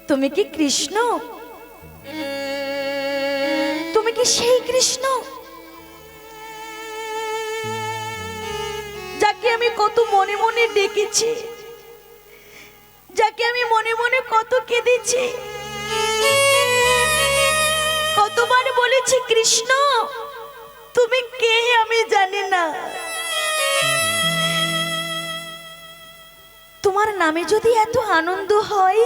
তুমি কি কৃষ্ণ? তুমি কি সেই কৃষ্ণ যাকে আমি কত মনে মনে ডেকেছি, যাকে আমি মনে মনে কত কেঁদেছি, কতবার বলেছি কৃষ্ণ তুমি কে আমি জানি না, তোমার নামে যদি এত আনন্দ হয়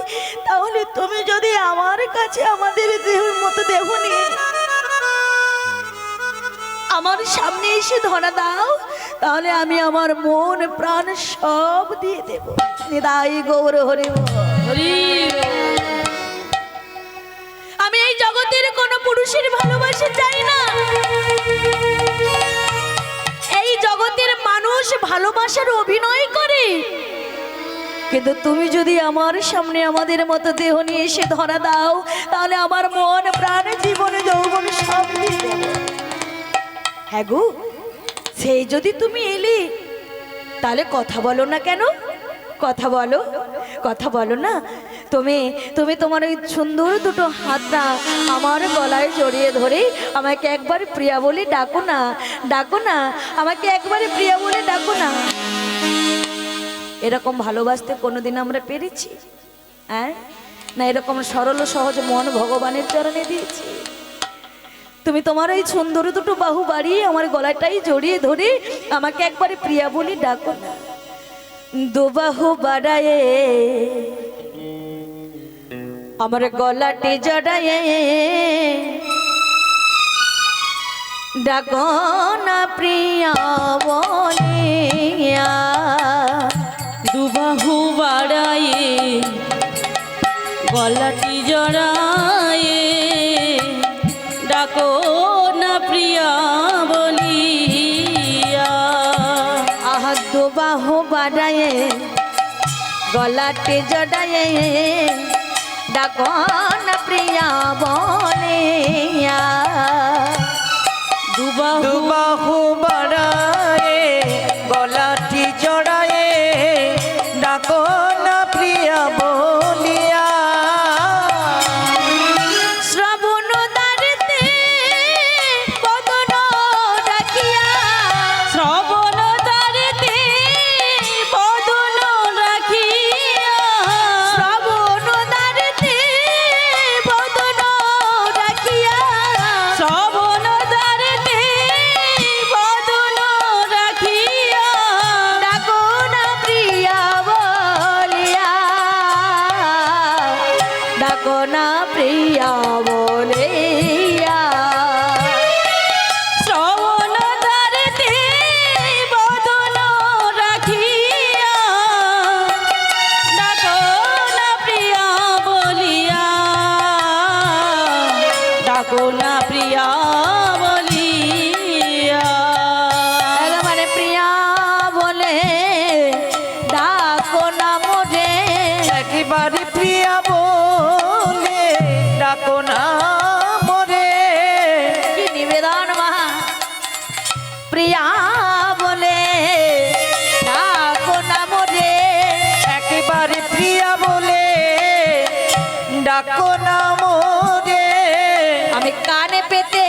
তাহলে তুমি যদি আমার কাছে আমাদের দেহের মতো দেহ নিয়ে আমার সামনে এসে ধরা দাও, তাহলে আমি আমার মন প্রাণ সব দিয়ে দেব। নিতাই গৌর হরি হরি। আমি এই জগতের কোন পুরুষের ভালোবাসা চাই না, এই জগতের মানুষ ভালোবাসার অভিনয় করে, কিন্তু তুমি যদি আমার সামনে আমাদের মতো দেহ নিয়ে এসে ধরা দাও তাহলে আমার মন প্রাণ জীবনে যৌবন সব দিয়ে দেব। হ্যাঁ গো, সেই যদি তুমি এলে তাহলে কথা বলো না কেন? কথা বলো, কথা বলো না। তুমি তুমি তোমার ওই সুন্দর দুটো হাতটা আমার গলায় জড়িয়ে ধরে আমাকে একবার প্রিয়া বলে ডাকো না, ডাকো না, আমাকে একবারে প্রিয়া বলে ডাকো না। এরকম ভালোবাসতে কোনোদিন আমরা পেরেছি? হ্যাঁ না, এরকম সরল সহজ মন ভগবানের চরণে দিয়েছি। তুমি তোমার ওই সুন্দর দুটো বাহু বাড়িয়ে আমার গলাটাই জড়িয়ে ধরে আমাকে একবারে প্রিয়া বলে ডাকো না। দু বাহু বাড়ায়ে আমার গলাটি জড়ায়ে ডাকো না প্রিয়া বলিয়া। দুবাহু বাড়ায়ে গলাটি জড়ায়ে ডাকো না প্রিয়া বলিয়া। আহা দু বাহু বাড়ায়ে গলাটি জড়ায়ে ডাকো না প্রিয়া বলিয়া। দুবাহু বাড়ায়ে গলাটি জড়ায়ে ডাকো না প্রিয়া বলিয়া। শ্রবণ দ্বারেতে বদন রাখিয়া, শ্রবণ দ্বারেতে বদন রাখিয়া, শ্রবণ দ্বারেতে বদন রাখিয়া, শ্রবণ দ্বারেতে বদন রাখিয়া ডাকো না প্রিয়া বলিয়া, ডাকো না প্রিয়া বলিয়া। শ্রবণ দ্বারেতে বদন রাখিয়া ডাকো না প্রিয়া বলিয়া, ডাকো না প্রিয়া বলিয়া। একেবারে প্রিয়া বলে ডাকো না মোরে, একেবারে প্রিয়া বলে ডাকো না মোরে। কি নিবেদন মহা, প্রিয়া বলে ডাকো না মোরে। একেবারে প্রিয়া বলে ডাকো না মোরে। আমি কানে পেতে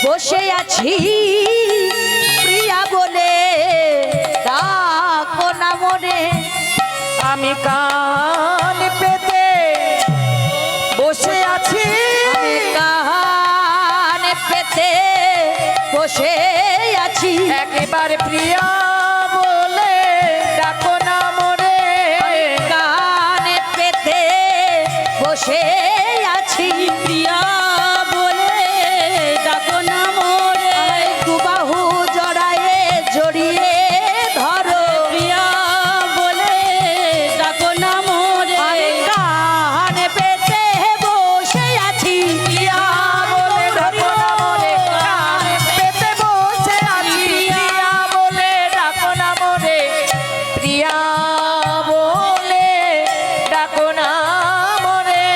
বসে আছি, প্রিয়া বলে ডাকো না মোরে। আমি কান পেতে বসে আছি, আমি কানে পেতে বসে আছি, একেবারে প্রিয়া বলে ডাকো না মোরে। কানে পেতে বসে আছি, প্রিয়া বলে ডাকো না মোরে। দুবাহু জড়ায়ে জড়িয়ে ধরো, প্রিয়া বলে ডাকো না মোরে। আমি কানে পেতে বসে আছি, প্রিয়া বলে ডাকো না মোরে। কান পেতে বসে আছি, প্রিয়া বলে ডাকো না মোরে। প্রিয়া বলে ডাকো না মোরে।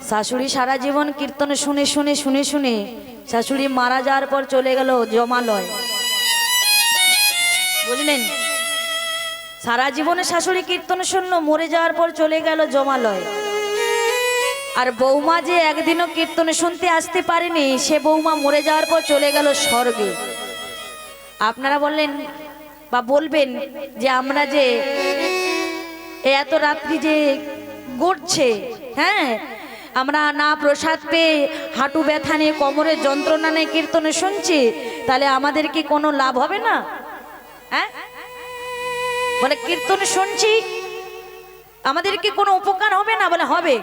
শাশুড়ি সারা জীবন কীর্তন শুনে শুনে শুনে শুনে শাশুড়ি মারা যাওয়ার পর চলে গেল জমালয়। বুঝলেন, সারা জীবনে শাশুড়ি কীর্তন শুনলো, মরে যাওয়ার পর চলে গেল জমালয়। আর বৌমা যে একদিনও কীর্তন শুনতে আসতে পারেনি, সে বৌমা মরে যাওয়ার পর চলে গেল স্বর্গে। আপনারা বললেন বা বলবেন যে আমরা যে এত রাত্রি যে গড়ছে, হ্যাঁ, আমরা না প্রসাদ পেয়ে হাঁটু ব্যথা নিয়ে কোমরের যন্ত্রণা নিয়ে কীর্তন শুনছি, তাহলে আমাদের কি কোনো লাভ হবে না? হ্যাঁ, বলে কীর্তন শুনছি আমাদের কি কোনো উপকার হবে না? বলে হবে,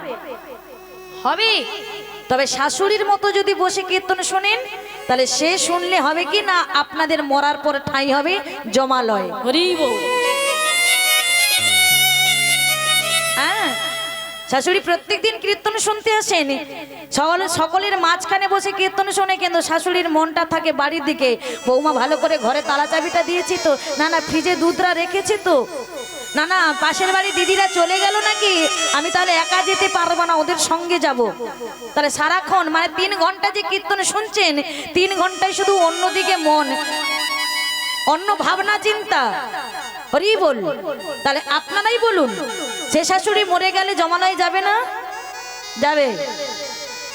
হবে। তবে শাশুড়ির মতো যদি বসে কীর্তন শোনেন, তাহলে সে শুনলে হবে কি না, আপনাদের মরার পর ঠাঁই হবে জমালয়। হরি বল। হ্যাঁ, শাশুড়ি প্রত্যেকদিন কীর্তন শুনতে আসেন, সকলের মাঝখানে বসে কীর্তন শোনে, কিন্তু শাশুড়ির মনটা থাকে বাড়ির দিকে। বৌমা ভালো করে ঘরে তালা চাবিটা দিয়েছি তো, না না ফ্রিজে দুধরা রেখেছি তো, না না পাশের বাড়ি দিদিরা চলে গেল নাকি, আমি তাহলে একা যেতে পারবো না, ওদের সঙ্গে যাব। তাহলে সারাক্ষণ মানে 3 ঘন্টা যে কীর্তন শুনছেন, 3 ঘন্টায় শুধু অন্যদিকে মন, অন্য ভাবনা চিন্তা। হরি বল। তাহলে আপনারাই বলুন, সে শাশুড়ি মরে গেলে জমালয় যাবে না? যাবে।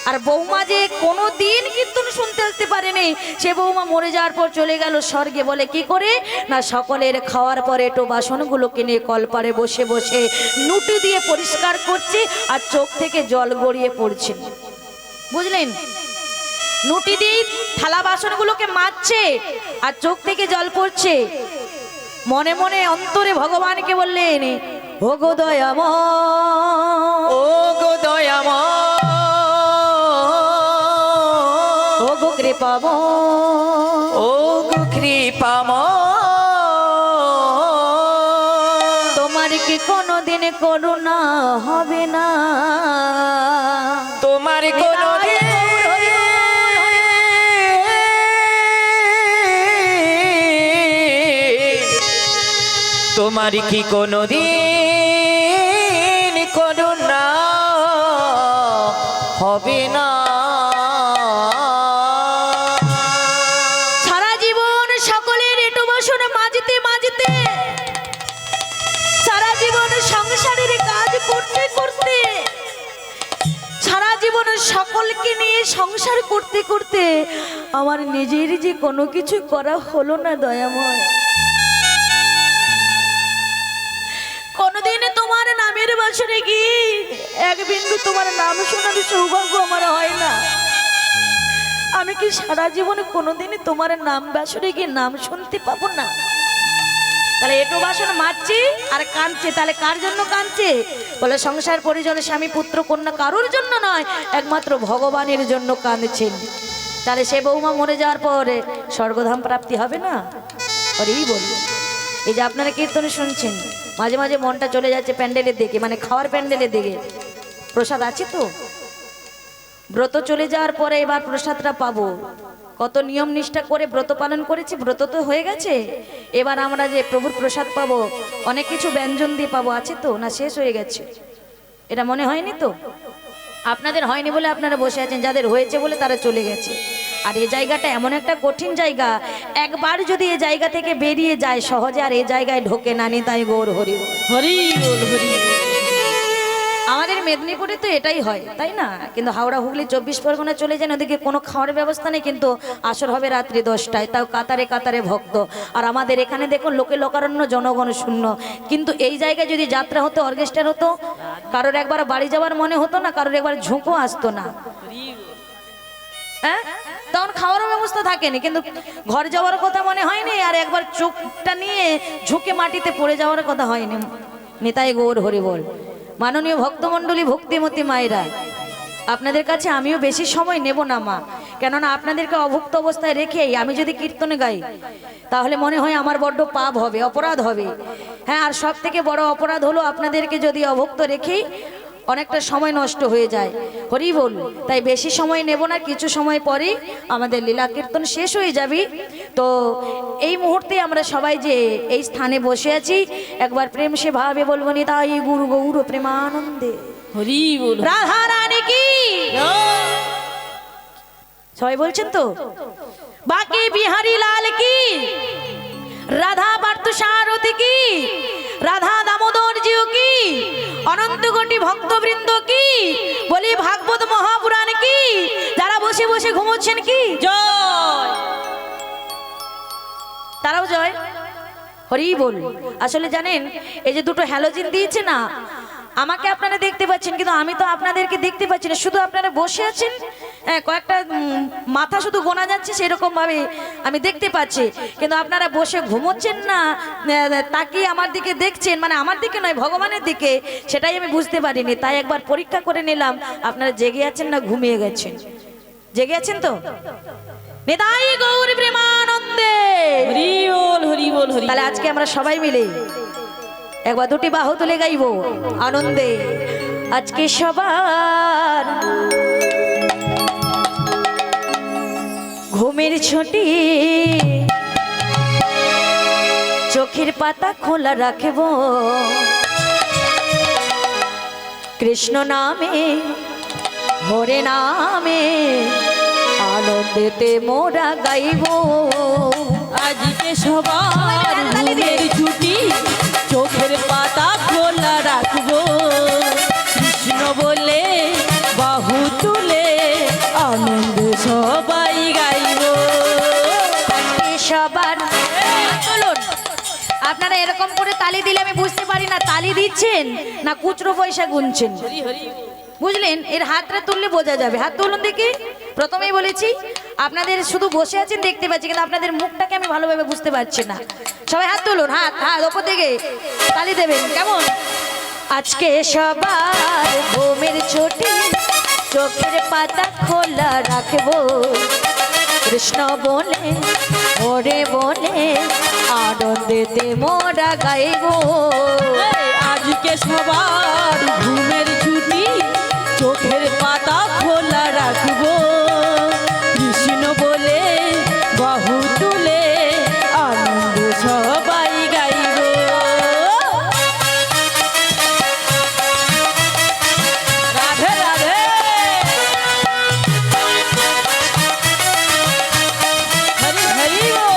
আর বৌমা যে কোনো দিন কীর্তন শুনতে আসতে পারেনি, সে বৌমা মরে যাওয়ার পর চলে গেল স্বর্গে। বলে কি করে না, সকলের খাওয়ার পরে একটু বাসনগুলোকে নিয়ে কলপারে বসে বসে নুটি দিয়ে পরিষ্কার করছে, আর চোখ থেকে জল গড়িয়ে পড়ছে। বুঝলেন, নুটি দিয়ে থালা বাসনগুলোকে মাজছে আর চোখ থেকে জল পড়ছে। মনে মনে অন্তরে ভগবানকে বললেন, ও গো দয়াময়, ও গো দয়াময়, ও গো কৃপাময়, ও গো কৃপাময়, তোমার কি কোনোদিন করুণা হবে না? তোমার কোনদিন তোমার কি কোনদিন করুণা হবে না? সারা জীবন সকলের এঁটো বাসন মাজতে মাজতে, সারা জীবন সংসারের কাজ করতে করতে, সারা জীবন সকলকে নিয়ে সংসার করতে করতে আমার নিজের যে কোনো কিছু করা হলো না দয়াময়। কোনদিন তোমার নামের বাসনে গিয়ে এক বিন্দু তোমার নাম শোনার সৌভাগ্য আমার হয় না। আমি কি সারা জীবনে কোনোদিন তোমার নাম বাসনে গিয়ে নাম শুনতে পাবো না? তাহলে এটো বাসন মাজছে আর কাঁদছে, তাহলে কার জন্য কাঁদছে? বলে সংসার পরিজনে স্বামী পুত্র কন্যা কারোর জন্য নয়, একমাত্র ভগবানের জন্য কাঁদছেন। তাহলে সে বৌমা মরে যাওয়ার পরে স্বর্গধাম প্রাপ্তি হবে না? ওরেই বলি, এই যে আপনারা কীর্তনে শুনছেন, মাঝে মাঝে মনটা চলে যাচ্ছে প্যান্ডেলের দিকে, মানে খাওয়ার প্যান্ডেলের দিকে। প্রসাদ আছে তো? ব্রত চলে যাওয়ার পরে এবার প্রসাদটা পাবো। কত নিয়ম নিষ্ঠা করে ব্রত পালন করেছি, ব্রত তো হয়ে গেছে, এবার আমরা যে প্রভুর প্রসাদ পাবো, অনেক কিছু ব্যঞ্জন দিয়ে পাবো। আছে তো না শেষ হয়ে গেছে? এটা মনে হয়নি তো? আপনাদের হয়নি বলে আপনারা বসে আছেন, যাদের হয়েছে বলে তারা চলে গেছে। আর এই জায়গাটা এমন একটা কঠিন জায়গা, একবার যদি এই জায়গা থেকে বেরিয়ে যায় সহজে আর এই জায়গায় ঢোকে না। নিতাই গৌর হরি বল। হরি বল। হরি বল। আমাদের মেদিনীপুরে তো এটাই হয়, তাই না? কিন্তু হাওড়া হুগলি 24 পরগনা চলে যান, ওদিকে কোনো খাওয়ার ব্যবস্থা নেই, কিন্তু আসর হবে রাত্রি 10টায়, তাও কাতারে কাতারে ভক্ত। আর আমাদের এখানে দেখুন লোকে লোকারণ্য, জনগণ শূন্য। কিন্তু এই জায়গায় যদি যাত্রা হতো, অর্কেস্ট্রা হতো, কারোর একবার বাড়ি যাওয়ার মনে হতো না, কারোর একবার ঝুঁকও আসতো না। হ্যাঁ, তখন খাওয়ারও ব্যবস্থা থাকেনি, কিন্তু ঘর যাওয়ার কথা মনে হয়নি, আর একবার চোখটা নিয়ে ঝুঁকে মাটিতে পড়ে যাওয়ার কথা হয়নি। নিতাই গৌর হরি বল। মাননীয় ভক্তমণ্ডলী, ভক্তিমতী মায়েরা, আপনাদের কাছে আমিও বেশি সময় নেব না মা, কেননা আপনাদেরকে অভুক্ত অবস্থায় রেখেই আমি যদি কীর্তনে গাই, তাহলে মনে হয় আমার বড্ড পাপ হবে, অপরাধ হবে। হ্যাঁ, আর সব থেকে বড় অপরাধ হলো আপনাদেরকে যদি অভুক্ত রেখেই অনেকটা সময় নষ্ট হয়ে যায়। হরি বল। তাই বেশি সময় নেব না, কিছু সময় পরেই আমাদের লীলা কীর্তন শেষ হয়ে যাবে। তো এই মুহূর্তে আমরা সবাই যে এই স্থানে বসে আছি, একবার প্রেম সে ভাবে বলবো নিতাই গুরু গৌর প্রেমানন্দে। হরি বল। রাধা রানী কি? সবাই বলছেন তো? বাকি বিহারী লাল কি? রাধা পার্থ সারথী কি? রাধা দামোদর জিউ কি? অনন্ত কোটি ভক্তবৃন্দ কি? বলি ভাগবত মহাপুরাণ কি? যারা বসে বসে ঘুমোচ্ছেন কি? জয়। তারাও জয়। হরি বল। আসলে জানেন, এই যে দুটো হ্যালোজিন দিয়েছে না, আমাকে আপনারা দেখতে পাচ্ছেন, কিন্তু আমি তো আপনাদেরকে দেখতে পাচ্ছি না। শুধু আপনারা বসে আছেন, হ্যাঁ, কয়েকটা মাথা শুধু গোনা যাচ্ছে, সেরকম ভাবে আমি দেখতে পাচ্ছি। কিন্তু আপনারা বসে ঘুমোচ্ছেন না, তাকিয়ে আমার দিকে দেখছেন, মানে আমার দিকে নয়, ভগবানের দিকে, সেটাই আমি বুঝতে পারিনি। তাই একবার পরীক্ষা করে নিলাম, আপনারা জেগে আছেন না ঘুমিয়ে গেছেন? জেগে আছেন তো? নিতাই গৌর প্রেমানন্দে। হরি বল, হরি বল, হরি। তাহলে আজকে আমরা সবাই মিলে একবার দুটি বাহু তুলে গাইব আনন্দে। আজকে সবার ঘুমের ছুটি, চোখের পাতা খোলা রাখবো, কৃষ্ণ নামে হরে নামে আনন্দেতে মোরা গাইব। আজকে সবার ঘুমের ছুটি, চোখের পাতা খোলা রাখবো, কৃষ্ণ বলে বাহু তুলে আনন্দ সবাই গাইব। সবার চলুন। আপনারা এরকম করে তালি দিলে আমি বুঝতে পারি না তালি দিচ্ছেন না খুচরো পয়সা গুনছেন। হরি হরি। বুঝলেন? এর হাতটা তুললে বোঝা যাবে। হাত তুলুন দেখি। প্রথমেই বলেছি আপনাদের শুধু বসে আছেন দেখতে পাচ্ছি, কিন্তু আপনাদের মুখটাকে আমি ভালোভাবে বুঝতে পারছি না। সবাই হাত তুলুন, হাত হাত ওপর দিকে তালি দেবেন, কেমন? আজকে সবার ঘুমের ছুটি, চোখের পাতা খোলা রাখবো, কৃষ্ণ বলে ওরে বলে আনন্দেতে মোরা গাইবো। আজকে সবার ঘুমের ছুটি, চোখের পাতা খোলা রাখবো, কৃষ্ণ বলে বাহু তুলে আনন্দ সবাই গাইব। রাধে রাধে। হরি হরি বল।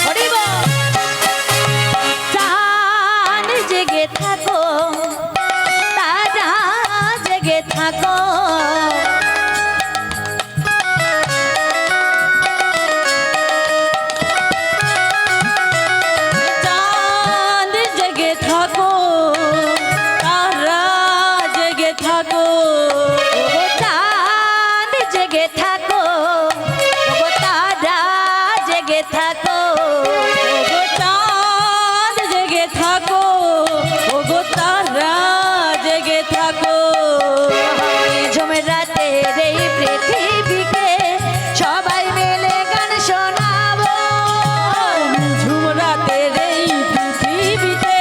হরি বল। চাঁদ জেগে থাকো, তারা জেগে থাকো, চাঁদ জেগে থাকো, তারা জেগে থাকো, ওগো চাঁদ জেগে থাকো, ওগো তারা জেগে থাকো, ওগো চাঁদ জেগে থাকো, ওগো তারা জেগে থাকো। ঝুমরাতে এই পৃথিবীকে সবাই মিলে গান শোনাবো। ঝুমরাতের এই পৃথিবীতে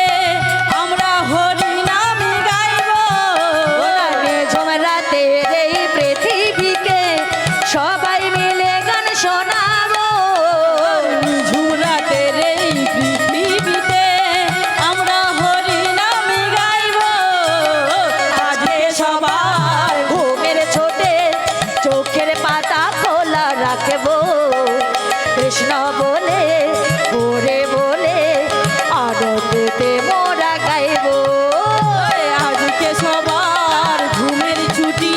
আমরা হরি নাম গাইব। ঝুমরাতে এই পৃথিবীকে সবাই মিলে গান শোনাবো। ঝুমরাতের এই পৃথিবীতে আমরা হরি নাম গাইব। আজকে সবার ঘুমের ছোটে চোখের পাতা খোলা রাখবো, কৃষ্ণ বলে ওরে বলে আনন্দেতে মোরা গাইবো। আজকে সবার ঘুমের ছুটি,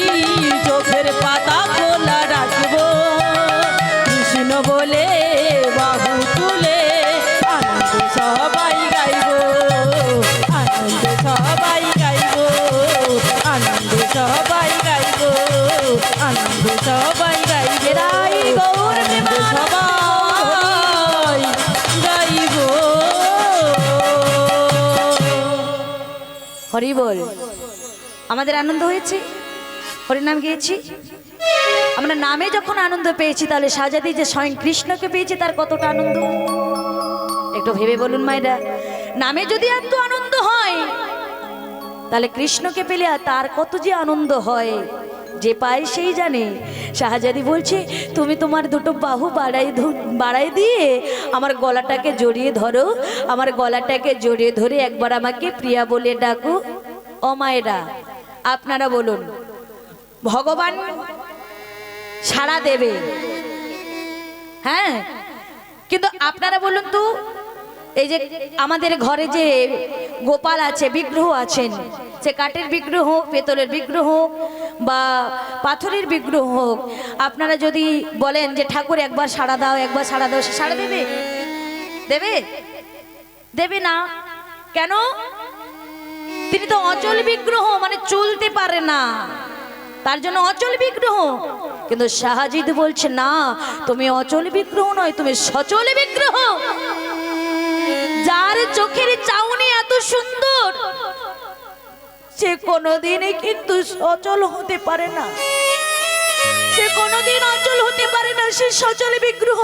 চোখের পাতা খোলা রাখবো, কৃষ্ণ বলে বাহু তুলে আনন্দ সবাই গাইব। আনন্দ সবাই গাইব, আনন্দ সবাই গাইব, আনন্দ সবাই গাইব। রাই গৌর আনন্দ সবাই গাইব। হরি বল। আমাদের আনন্দ হয়েছে, হরিনাম গেয়েছি। আমরা নামে যখন আনন্দ পেয়েছি, তাহলে সাজাদি যে স্বয়ং কৃষ্ণকে পেয়েছি তার কতটা আনন্দ একটু ভেবে বলুন মায়েরা। নামে যদি এত আনন্দ হয়, তাহলে কৃষ্ণকে পেলে তার কত যে আনন্দ হয় যে পায় সেই জানে। শাহজাদি বলছে, তুমি তোমার দুটো বাহু বাড়াই দিয়ে আমার গলাটাকে জড়িয়ে ধরো, আমার গলাটাকে জড়িয়ে ধরে একবার আমাকে প্রিয়া বলে ডাকো। ও মায়েরা, আপনারা বলুন, ভগবান সাড়া দেবে? হ্যাঁ, কিন্তু আপনারা বলুন তো, এই যে আমাদের ঘরে যে গোপাল আছে, বিগ্রহ আছেন, সে কাঠের বিগ্রহ, পেতলের বিগ্রহ বা পাথরের বিগ্রহ হোক, আপনারা যদি বলেন যে ঠাকুর একবার সাড়া দাও, একবার সাড়া দাও, সে সাড়া দেবে? দেবে? দেবে না। কেন? তিনি তো অচল বিগ্রহ, মানে চলতে পারে না, তার জন্য অচল বিগ্রহ। কিন্তু শাহজাদি বলছে, না, তুমি অচল বিগ্রহ নয়, তুমি সচল বিগ্রহ। যার চোখের চাউনি এত সুন্দর, সে কোনোদিনই কিন্তু অচল হতে পারে না, সে কোনোদিন অচল হতে পারে না, সে সচল বিগ্রহ।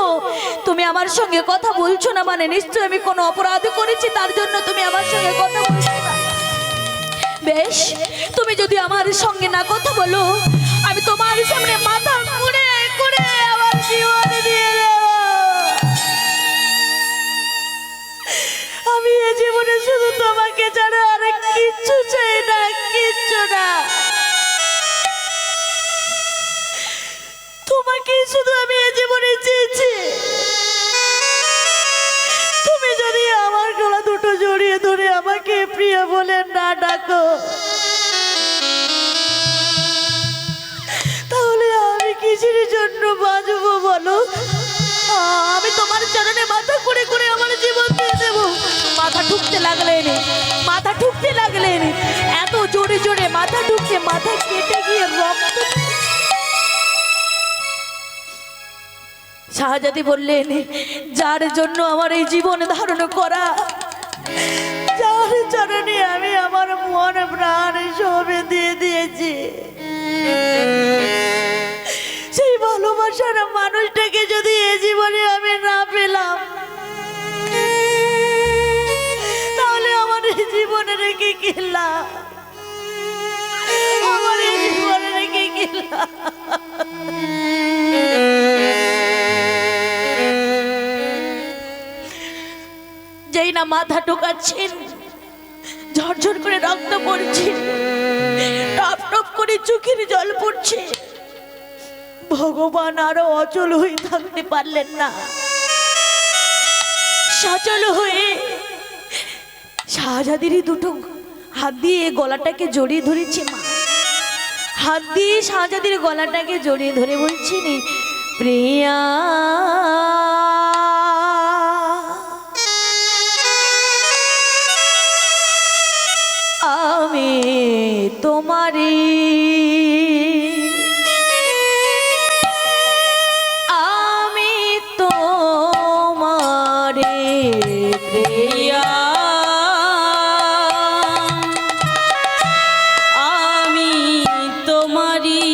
তুমি আমার সঙ্গে কথা বলছো না মানে নিশ্চয় আমি কোনো অপরাধ করেছি, তার জন্য তুমি আমার সঙ্গে কথা বলছো না। বেশ, তুমি যদি আমার সঙ্গে না কথা বলো, আমি তোমার সামনে মাথা কুড়ে কুড়ে আমার জীবন দিয়ে দেব। আমি এই জীবনে শুধু তোমাকে ছাড়া আর কিচ্ছু চাই না, কিচ্ছু না। তোমাকে শুধু আমি এই জীবনে চেয়েছি। তুমি যদি আমার গলা দুটো জড়িয়ে ধরে আমাকে প্রিয়া বলে না ডাকো, তাহলে আমি কিসের জন্য বাঁচবো বলো? আমি তোমার চরণে মাথা করে করে আমার জীবন দিয়ে দেবো। মাথা ঠুকতে লাগলেন, মাথা ঠুকতে লাগলেন, এত জোরে জোরে মাথা ঠুকে মাথা কেটে গিয়ে রক্ত। শাহজাদি বললেন, যার জন্য আমার এই জীবন ধারণ করা, যার চরণে আমি আমার মন প্রাণ সবে দিয়ে দিয়েছি, সেই ভালোবাসার মানুষটাকে যদি এই জীবনে আমি না পেলাম, তাহলে আমার এই জীবনে রেখে কি লাভ? আমার এই জীবনে রেখে কি লাভ? যেই না মাথা ঢোকাচ্ছেন, ঝরঝর করে রক্ত পড়ছে, টপ টপ করে চোখের জল পড়ছে। ভগবান আরো অচল হয়ে থাকতে পারলেন না, সচল হয়ে শাহজাদির দুটো হাত দিয়ে গলাটাকে জড়িয়ে ধরেছে। মা হাত দিয়ে শাহজাদির গলাটাকে জড়িয়ে ধরে বলছেন, প্রিয়া, আমি তোমারি, আমি তোমারি প্রিয়া, আমি তোমারি,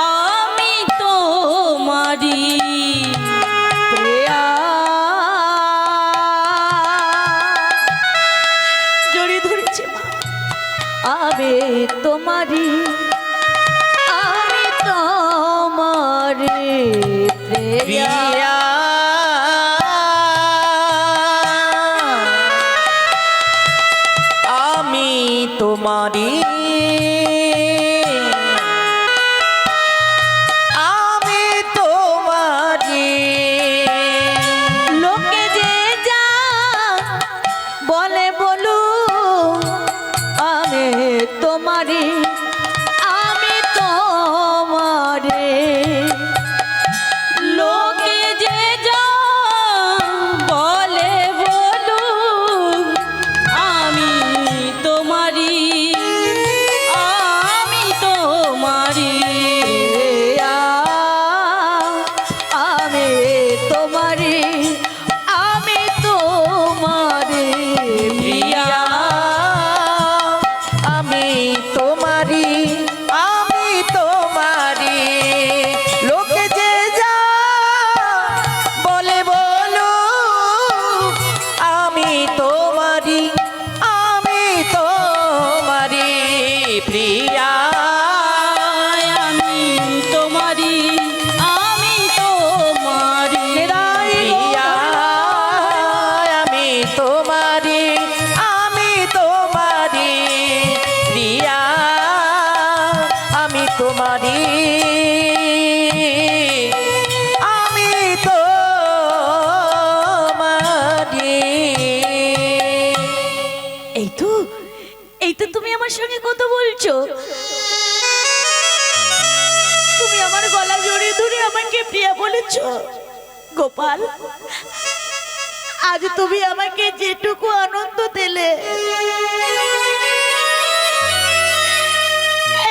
আমি তোমারি প্রিয়া। জড়িয়ে ধরেছে মা, আমি তোমারি, আমি তোমারি প্রিয়া। আমি তোমারি, আমি তোমারি। লোকে যে যা বলে বলু, আমি তোমারি, আমি তোমারি। লোকে যে যা বলে বলুক, আমি তোমারি, আমি তোমারি, আমি তোমারি, আমি তোমারি। এই তো তুমি আমার সঙ্গে কথা বলছো। তুমি আমার গলা জড়িয়ে ধরে আমাকে প্রিয়া বলেছো। গোপাল, আজ তুমি আমাকে যেটুকু আনন্দ দিলে,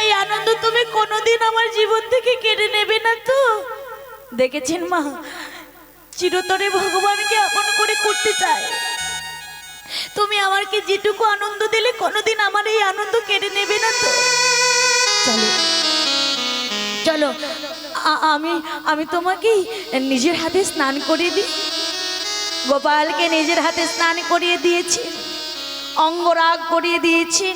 এই আনন্দ তুমি কোনোদিন আমার জীবন থেকে কেড়ে নেবে না তো? দেখেছেন মা, চিরতরে ভগবানকে আপন করে করতে চায়। তুমি আমাকে যেটুকু আনন্দ দিলে কোনোদিন আমার এই আনন্দ কেড়ে নেবে না তো? চলো চলো, আমি তোমাকে নিজের হাতে স্নান করিয়ে দিই। গোপালকে নিজের হাতে স্নান করিয়ে দিয়েছি, অঙ্গরাগ করিয়ে দিয়েছি।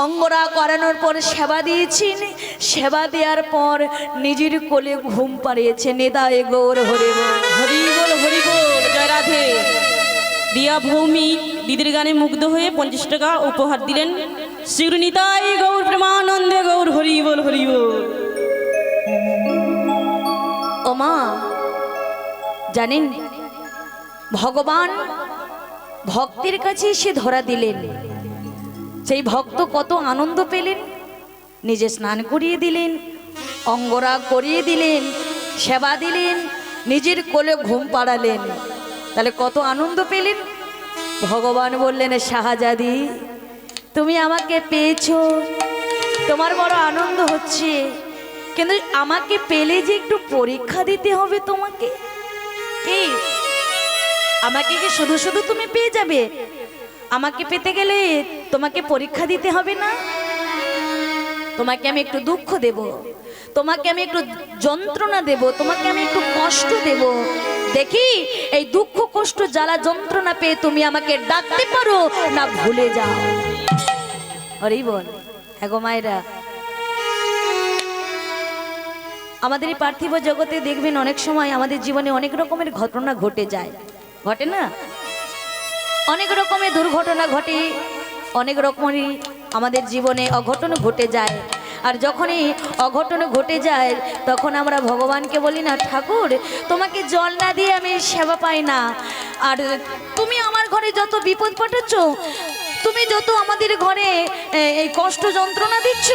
অঙ্গরাগ করানোর পর সেবা দিয়েছি। সেবা দেওয়ার পর নিজের কোলে ঘুম পাড়িয়েছে। নিতাই গৌর হরি বল। হরি বল হরি বল। জয় রাধে। দিয়া ভৌমিক দিদির গানে মুগ্ধ হয়ে 50 টাকা উপহার দিলেন। শ্রী নিতাই গৌর প্রেমানন্দে গৌর হরি বল হরি বল। ও মা, জানেন ভগবান ভক্তের কাছে এসে ধরা দিলেন। সেই ভক্ত কত আনন্দ পেলেন। নিজে স্নান করিয়ে দিলেন, অঙ্গরাগ করিয়ে দিলেন, সেবা দিলেন, নিজের কোলে ঘুম পাড়ালেন। তাহলে কত আনন্দ পেলেন। ভগবান বললেন, শাহজাদি তুমি আমাকে পেয়েছো, তোমার বড় আনন্দ হচ্ছে, কিন্তু আমাকে পেলে যে একটু পরীক্ষা দিতে হবে তোমাকে। কি আমাকে কি শুধু শুধু তুমি পেয়ে যাবে? আমাকে পেতে গেলে তোমাকে পরীক্ষা দিতে হবে না? তোমাকে আমি একটু দুঃখ দেব, তোমাকে আমি একটু যন্ত্রণা দেব, তোমাকে আমি একটু কষ্ট দেব। দেখি এই দুঃখ কষ্ট জ্বালা যন্ত্রণা পেয়ে তুমি আমাকে ডাকতে পারো না ভুলে যাও। হরি বল। হ্যাঁ গো মায়েরা, আমাদের এই পার্থিব জগতে দেখবেন অনেক সময় আমাদের জীবনে অনেক রকমের ঘটনা ঘটে যায়। ঘটে না? অনেক রকমের দুর্ঘটনা ঘটে, অনেক রকমেরই আমাদের জীবনে অঘটন ঘটে যায়। আর যখনই অঘটন ঘটে যায় তখন আমরা ভগবানকে বলি না, ঠাকুর তোমাকে জল না দিয়ে আমি সেবা পাই না। আর তুমি আমার ঘরে যত বিপদ পাঠাচ্ছ, তুমি যত আমাদের ঘরে এই কষ্ট যন্ত্রণা দিচ্ছ।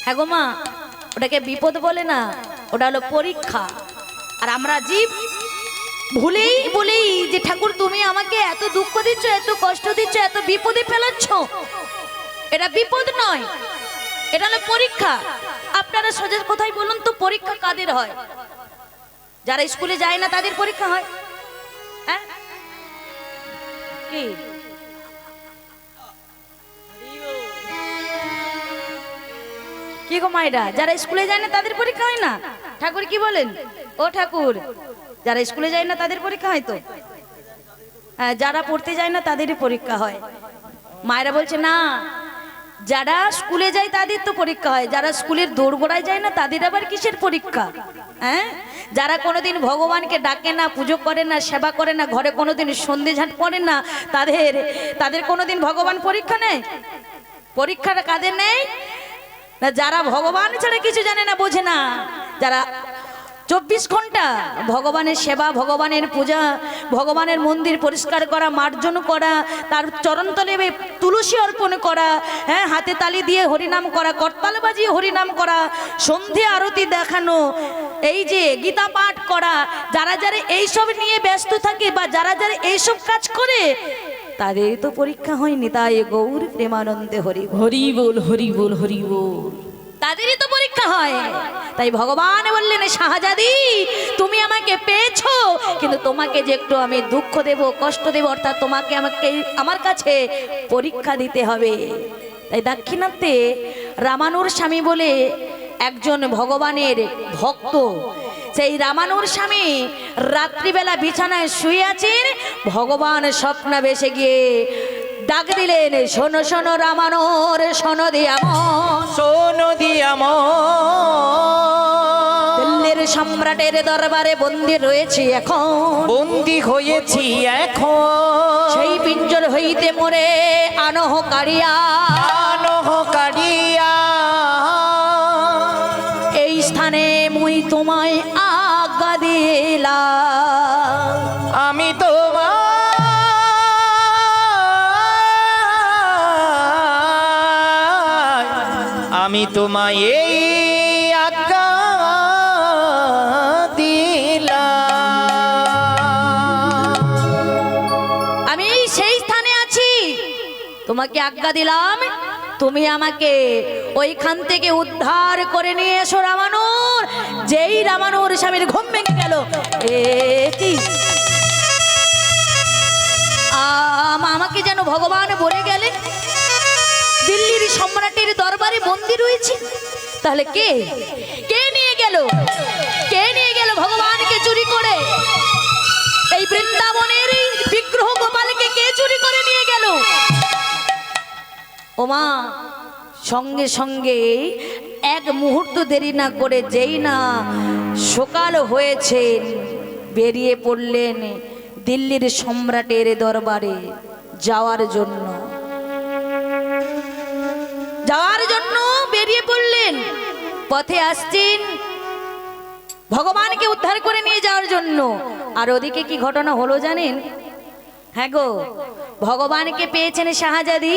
হ্যাঁ গো মা, ওটাকে বিপদ বলে না, ওটা হলো পরীক্ষা। আর আমরা জীব বলেই যে ঠাকুর তুমি আমাকে এত দুঃখ দিচ্ছ, এত কষ্ট দিচ্ছ, এত বিপদে ফেলাচ্ছ। এটা বিপদ নয়, এটা হলো পরীক্ষা। আপনারা সোজা কোথায় বলুন তো, পরীক্ষা কাদের হয়? যারা স্কুলে যায় না তাদের পরীক্ষা হয়। হ্যাঁ কি কি গো মায়েরা, যারা স্কুলে যায় না তাদের পরীক্ষা হয় না? ঠাকুর কি বলেন? ও ঠাকুর, যারা স্কুলে যায় না তাদের পরীক্ষা হয় তো? হ্যাঁ, যারা পড়তে যায় না তাদেরই পরীক্ষা হয়। মায়েরা বলছে না, যারা স্কুলে যায় তাদের তো পরীক্ষা হয়, যারা স্কুলের দোরগোড়ায় যায় না তাদের আবার কিসের পরীক্ষা? হ্যাঁ, যারা কোনোদিন ভগবানকে ডাকে না, পুজো করে না, সেবা করে না, ঘরে কোনোদিন সন্ধে ঝাঁট পড়ে না, তাদের কোনোদিন ভগবান পরীক্ষা নেয়? পরীক্ষাটা কাদের নেই? না যারা ভগবান ছাড়া কিছু জানে না, বোঝে না, যারা 24 ঘন্টা ভগবানের সেবা, ভগবানের পূজা, ভগবানের মন্দির পরিষ্কার করা, মার্জন করা, তার চরণতলে তুলসী অর্পণ করা, হ্যাঁ হাতে তালি দিয়ে হরিনাম করা, করতাল বাজিয়ে হরিনাম করা, সন্ধে আরতি দেখানো, এই যে গীতা পাঠ করা, যারা যারা এইসব নিয়ে ব্যস্ত থাকে বা যারা যারা এইসব কাজ করে তাদের তো পরীক্ষা হয়নি। তাই গৌর প্রেমানন্দে হরি হরি বল হরি বল হরি বল। তাদেরই তো পরীক্ষা হয়। তাই ভগবান বললেন, শাহজাদি তুমি আমাকে পেয়েছো, কিন্তু তোমাকে যে একটু আমি দুঃখ দেব, কষ্ট দেব, অর্থাৎ তোমাকে আমার কাছে পরীক্ষা দিতে হবে। তাই দাক্ষিণাত্যে রামানুর স্বামী বলে একজন ভগবানের ভক্ত, সেই রামানুর স্বামী রাত্রিবেলা বিছানায় শুয়ে আছেন, ভগবান স্বপ্নে ভেসে গিয়ে ডাক দিলেন, শোনো শোনো রামানুর, শোনো দিল্লির সম্রাটের দরবারে বন্দী রয়েছে এখন, বন্দী হয়েছি এখন, সেই পিঞ্জর হইতে মোরে আনহ কাড়িয়া, এই স্থানে মুই তোমায় আজ্ঞা দিলাম, আমি তোমার আমি তোমায় এই আজ্ঞা দিলাম। আমি সেই স্থানে আছি, তোমাকে আজ্ঞা দিলাম, তুমি আমাকে ওইখান থেকে উদ্ধার করে নিয়ে এসো রামানুর। যেই রামানুর স্বামীর ঘুম ভেঙে গেল, এ কি আমাকে যেন ভগবান বলে গেলেন দিল্লির সম্রাটের দরবারে বন্দী রয়েছে। তাহলে কে কে নিয়ে গেল, কে নিয়ে গেল ভগবানকে চুরি করে? এই বৃন্দাবনের বিগ্রহ গোপালকে কে চুরি করে নিয়ে গেল? ওমা, সঙ্গে সঙ্গে এক মুহূর্ত দেরি না করে যেই না সকাল হয়েছে বেরিয়ে পড়লেন দিল্লির সম্রাটের দরবারে যাওয়ার জন্য বেরিয়ে পড়লেন। পথে আসছেন ভগবানকে উদ্ধার করে নিয়ে যাওয়ার জন্য। আর ওদিকে কি ঘটনা হলো জানেন? হ্যাঁ গো, ভগবানকে পেয়েছেন শাহজাদি।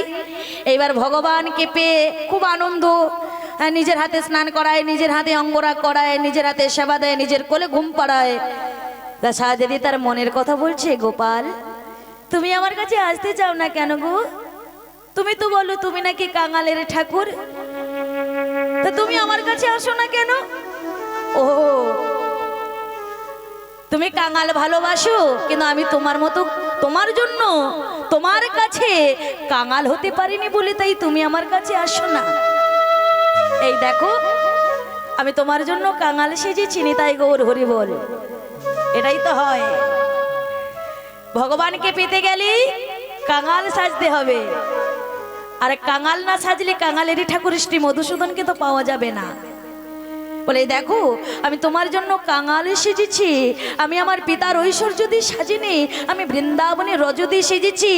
এইবার ভগবানকে পেয়ে খুব আনন্দ, নিজের হাতে স্নান করায়, নিজের হাতে অঙ্গরাগ করায়, নিজের হাতে সেবা দেয়, নিজের কোলে ঘুম পাড়ায়। তা শাহজাদি তার মনের কথা বলছে, গোপাল তুমি আমার কাছে আসতে চাও না কেন গো? তুমি তো বলো তুমি নাকি কাঙালের ঠাকুর, তা তুমি আমার কাছে আসো না কেন? ও, তুমি কাঙাল ভালোবাসো, কিন্তু আমি তোমার মতো, তোমার জন্য তোমার কাছে কাঙাল হতে পারিনি বলে তাই তুমি আমার কাছে আসো না। এই দেখো, আমি তোমার জন্য কাঙাল সেজেছি, নিতাই গৌর হরি বল। এটাই তো হয়, ভগবানকে পেতে গেলে কাঙাল সাজতে হবে। আর কাঙাল না সাজলে কাঙালেরই ঠাকুর শ্রী মধুসূদনকে তো পাওয়া যাবে না। বলে দেখো, আমি তোমার জন্য কাঙাল সেজেছি, আমি আমার পিতার ঐশ্বর্য দিয়ে সাজিনি, আমি বৃন্দাবনে রজ দিয়ে সেজেছি।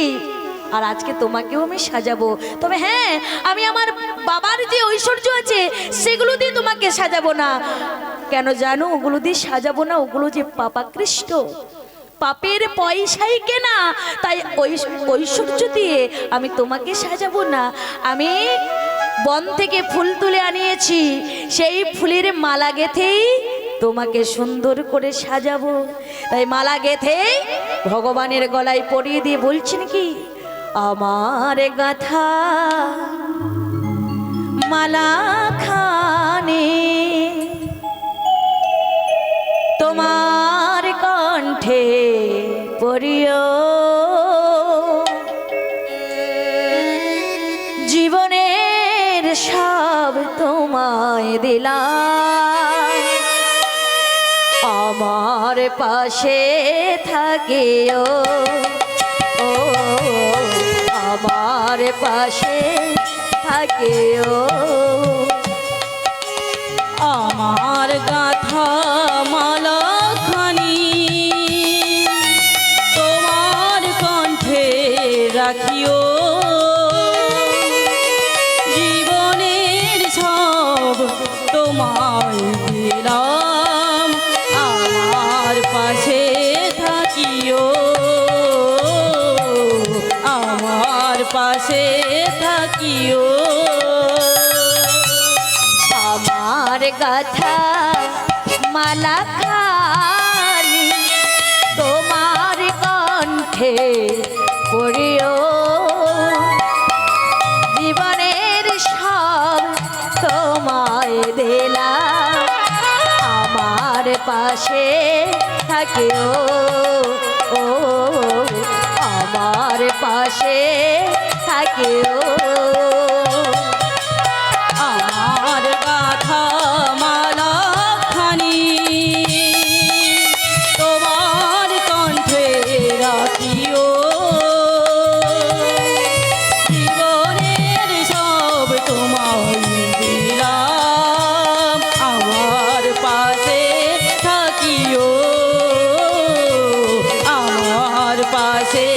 আর আজকে তোমাকেও আমি সাজাবো। তবে হ্যাঁ, আমি আমার বাবার যে ঐশ্বর্য আছে সেগুলো দিয়ে তোমাকে সাজাবো না। কেন জানো ওগুলো দিয়ে সাজাবো না? ওগুলো যে পাপাকৃষ্ট, পাপের পয়সাই কেনা, তাই ঐশ্বর্য দিয়ে আমি তোমাকে সাজাবো না। আমি বন থেকে ফুল তুলে আনিয়েছি, সেই ফুলের মালা গেথেই তোমাকে সুন্দর করে সাজাবো। তাই মালা গেথে ভগবানের গলায় পরিয়ে দিয়ে বলছেন কি, আমার গাথা মালা খানে তোমার কণ্ঠে পড়িও, জীবনের সব তোমায় দিলাম, আমার পাশে থাকিও, ও আমার পাশে থাকিও। আমার গাথা মালা খানি তোমার কণ্ঠে রাখিও, জীবনের সব তোমায় দিলাম, আমার পাশে থাকিও, আমার পাশে থাকিও। আমার গাথা মালা খানি তোমার কণ্ঠে পড়িও, জীবনের সব তোমায় দিলাম, আমার পাশে থাকিও, ও আমার পাশে থাকিও। আমার গাথা মালা খানি তোমার কণ্ঠে রাখিও, জীবনের সব তোমায় দিলাম, আমার পাশে থাকিও, আমার পাশে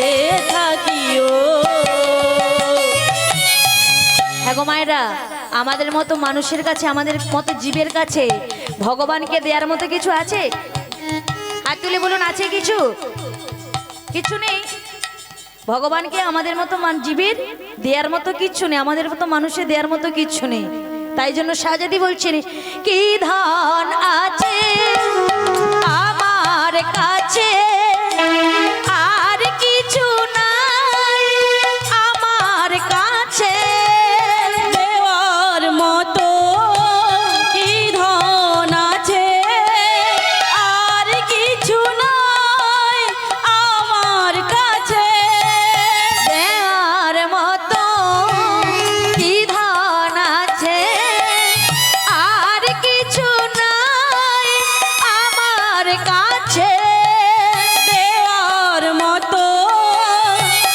থাকিও। হ্যাঁ গো মায়েরা, আমাদের মতো মানুষের কাছে, আমাদের মতো জীবের কাছে ভগবানকে দেওয়ার মতো কিছু আছে? হাত তুলে বলুন, আছে কিছু? কিছু নেই। ভগবানকে আমাদের মতো জীবের দেওয়ার মতো কিচ্ছু নেই, আমাদের মতো মানুষের দেওয়ার মতো কিচ্ছু নেই। তাই জন্য শাহজাদি বলছেন কি ধন আছে আমার কাছে আর কিছু নাই আমার কাছে দেওয়ার মতো কি ধন আছে আর কিছু নাই আমার কাছে দেওয়ার মতো কি ধন আছে আর কিছু নাই আমার কাছে দেওয়ার মতো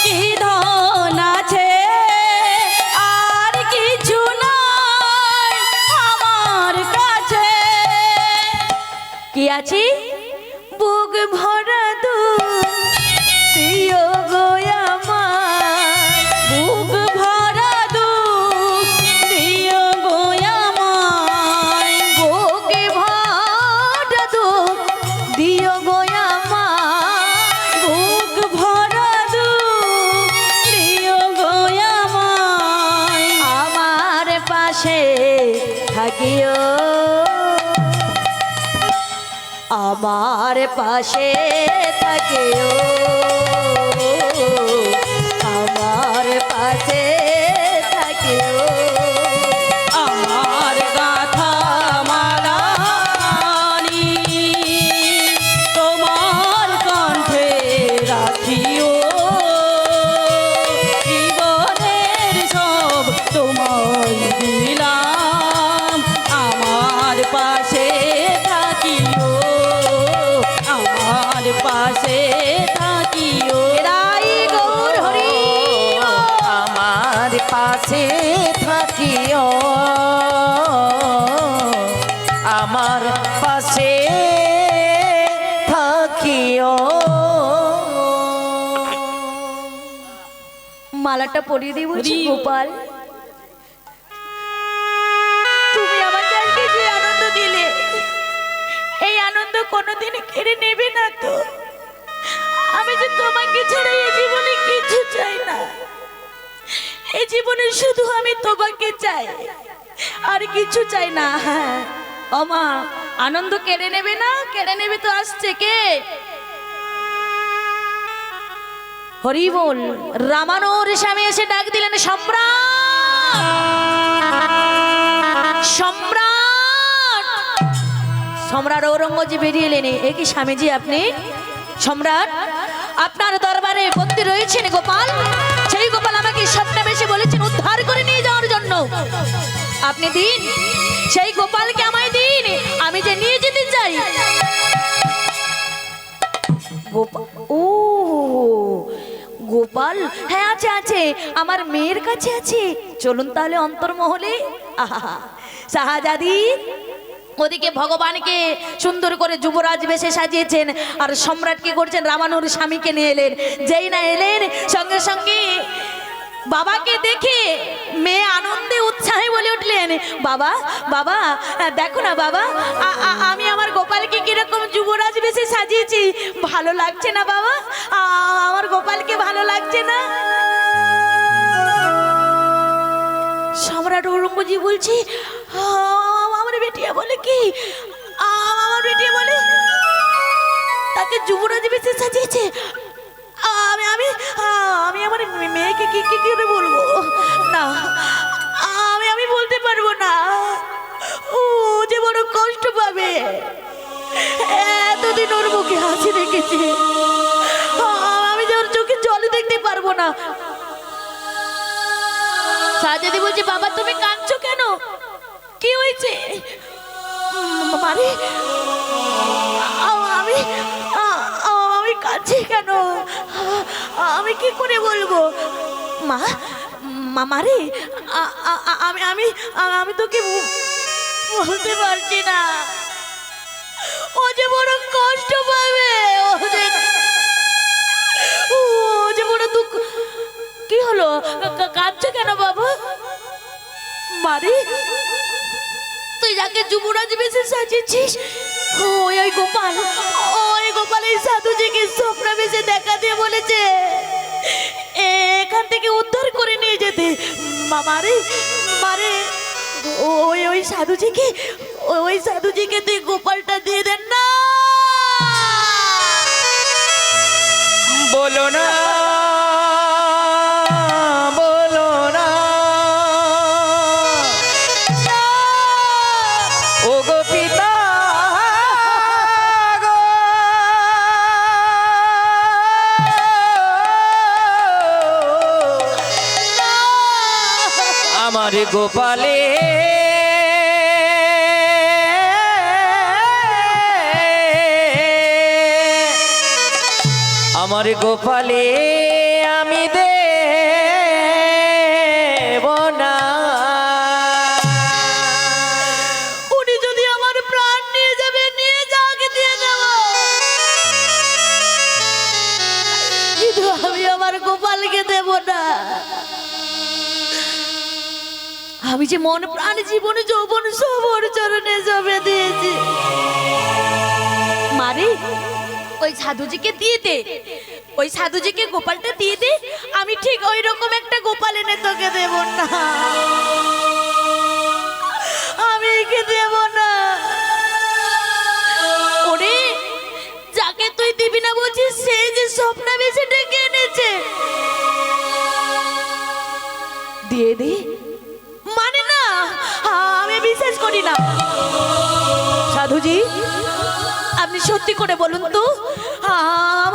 কি ধন আছে আর কিছু নাই আমার কাছে কি আছি বুক ভরা দিও গো আমার বুক ভরা দুঃখ দিও গো আমায় বুক ভরা দিও গো আমার বুক ভরা দুঃখ দিও গো আমায় আমার পাশে থাকিও আমার পাশে থাকিও আমার পাশে থাকিও আমার গাথা মালা মানি তোমার কণ্ঠে রাখিও জীবনের সব তোমায় দিলাম আমার পাশে থাকিও আমার পাশে থাকিও রাই গৌর হরি আমার পাশে থাকিও আমার পাশে থাকিও মালাটা পরিয়ে দিয়ে বলছি হরি। গোপাল তুমি আমাকে আজকে যে আনন্দ দিলে এই আনন্দ কোনোদিন কেড়ে নেবে না তো আমি যে তোমাকে ছাড়া এই জীবনে কিছু চাই না এই জীবনে শুধু আমি তোমাকে চাই আর কিছু চাই না হ্যাঁ আমা আনন্দ কেড়ে নেবে না কেড়ে নেবে তো আসছে কে হরি বল রামানোর স্বামী এসে ডাক দিলেন সম্রাট সম্রাট সম্রাট ঔরঙ্গজেব বেরিয়ে এলেন এ কি স্বামীজি আপনি সম্রাট আপনার দরবারে বন্দী রয়েছেন গোপাল সেই গোপাল আমাকে স্বপ্নে বেশি বলেছেন উদ্ধার করে নিয়ে যাওয়ার জন্য আপনি দিন সেই গোপালকে আমায় দিন আমি যে নিয়ে যেতে চাই গোপাল ও গোপাল হ্যাঁ আছে আছে আমার মেয়ের কাছে আছে চলুন তাহলে অন্তর্মহলে আহা শাহজাদি ওদিকে ভগবানকে সুন্দর করে যুবরাজ বেশে সাজিয়েছেন আর সম্রাট কি করছেন রামানুর স্বামীকে নিয়ে এলেন যেই না এলেন সঙ্গে সঙ্গে বাবাকে দেখে মেয়ে আনন্দে উৎসাহে বলে উঠলেন বাবা বাবা দেখো না বাবা আমি আমার গোপালকে কিরকম যুবরাজ বেশে সাজিয়েছি ভালো লাগছে না বাবা আমার গোপালকে ভালো লাগছে না সম্রাট ঔরঙ্গজেব বলছি আমার বেটিয়া বলে কি আমার বেটিয়া বলে তাকে যুবরাজ বেশে সাজিয়েছে আমি আমি আমি আমার মেয়েকে কি কি করে বলবো না আমি বলতে পারবো না ও যে বড় কষ্ট পাবে এতদিন ওর মুখে হাসি রেখেছে আমি যে ওর চোখে জল দেখতে পারবো না শাহজাদি বলছে বাবা তুমি কাঁদছো কেন কি হয়েছে মারে আমি আমি কাঁদছি কেন আমি কি করে বলবো মা মামারে আমি আমি আমি তোকে বলতে পারছি না ও যে বড় কষ্ট পাবে ও যে বড় দুঃখ কি হলো কাঁদছো কেন বাবা মারে তুই যাকে যুবরাজ বেশে সাজিয়েছিস ওই গোপাল এই সাধুজিকে স্বপ্ন বেশে দেখা দিয়ে বলেছে এখান থেকে উদ্ধার করে নিয়ে যেতে মারে ওই ওই সাধুজিকে ওই সাধুজিকে তুই গোপালটা দিয়ে দেন না। বলো না, বলো না, ও গো পিতা গো, আমার গোপালে আমার গোপালে আমি দেব না। উনি যদি আমার প্রাণ নিয়ে যাবে, নিয়ে যাকে দিয়ে দেব, কিন্তু আমি আমার গোপালকে দেব না। আমি যে মন প্রাণ জীবন যৌবন সব ওর চরণে জমে দিয়েছি। মারে ওই সাধুজিকে দিয়ে দে, ওই সাধুজিকে গোপালটা দিয়ে দে, আমি ঠিক ওই রকম একটা গোপাল এনে তোকে দেব না, আমি একে দেব না। ওরে যাকে তুই দিবি না বলছিস, সেই যে স্বপ্ন বেশি ডেকে এনেছে, দিয়ে দে। মানে না, আমি বিশ্বাস করি না। সাধুজি আপনি সত্যি করে বলুন তো,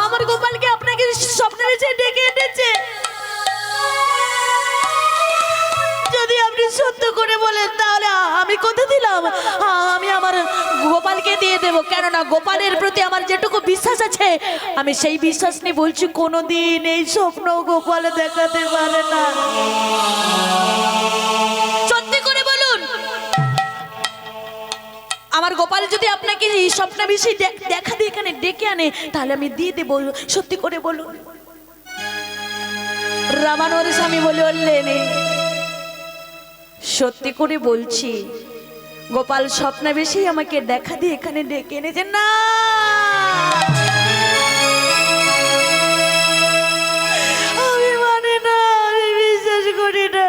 আমার গোপালকে আপনাকে স্বপ্নে এসে ডেকে এনেছে? যদি আপনি সত্য করে বলেন তাহলে আমি কথা দিলাম, আমি আমার গোপালকে দিয়ে দেব। কেননা গোপালের প্রতি আমার যেটুকু বিশ্বাস আছে, আমি সেই বিশ্বাস নিয়ে বলছি, কোনোদিন এই স্বপ্ন গোপাল দেখাতে পারে না। সত্যি করে বলুন, আমার গোপাল যদি আপনাকে এই স্বপ্ন বিষয় দেখা দিয়ে এখানে ডেকে আনে, তাহলে আমি দিয়ে দেবো। সত্যি করে বলুন। রামানোর স্বামী বলে বললেন, সত্যি করে বলছি, গোপাল স্বপ্ন বিষয় আমাকে দেখা দিয়ে এখানে ডেকে এনেছে। না, আমি মানে না, আমি বিশ্বাস করি না।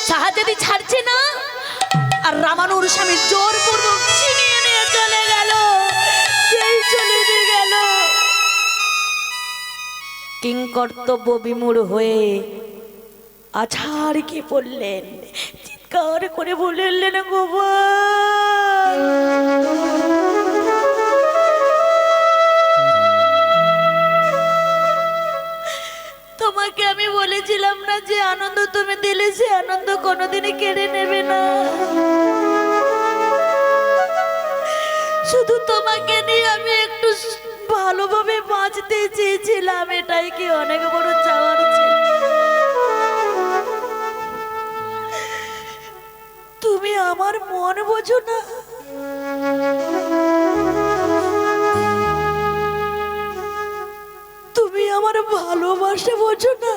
সাহায্যদি ছাড়ছে না, আর রামানুর স্বামী জোরপূর্বক ছিনিয়ে নিয়ে চলে গেল। সেই চলে গেল, কিংকর্তব্য বিমূঢ় হয়ে আছাড় কি পড়লেন, চিৎকার করে বললেন, গোপাল তোমাকে আমি বলেছিলাম না যে আনন্দ তুমি দিলে সে আনন্দ কোনোদিনই কেড়ে নেবে না। শুধু তোমাকে নিয়ে আমি একটু ভালোভাবে বাঁচতে চেয়েছিলাম, এটাই কি অনেক বড় চাওয়ার ছিল? তুমি আমার মন বোঝো না, তুমি আমার ভালোবাসা বোঝো না।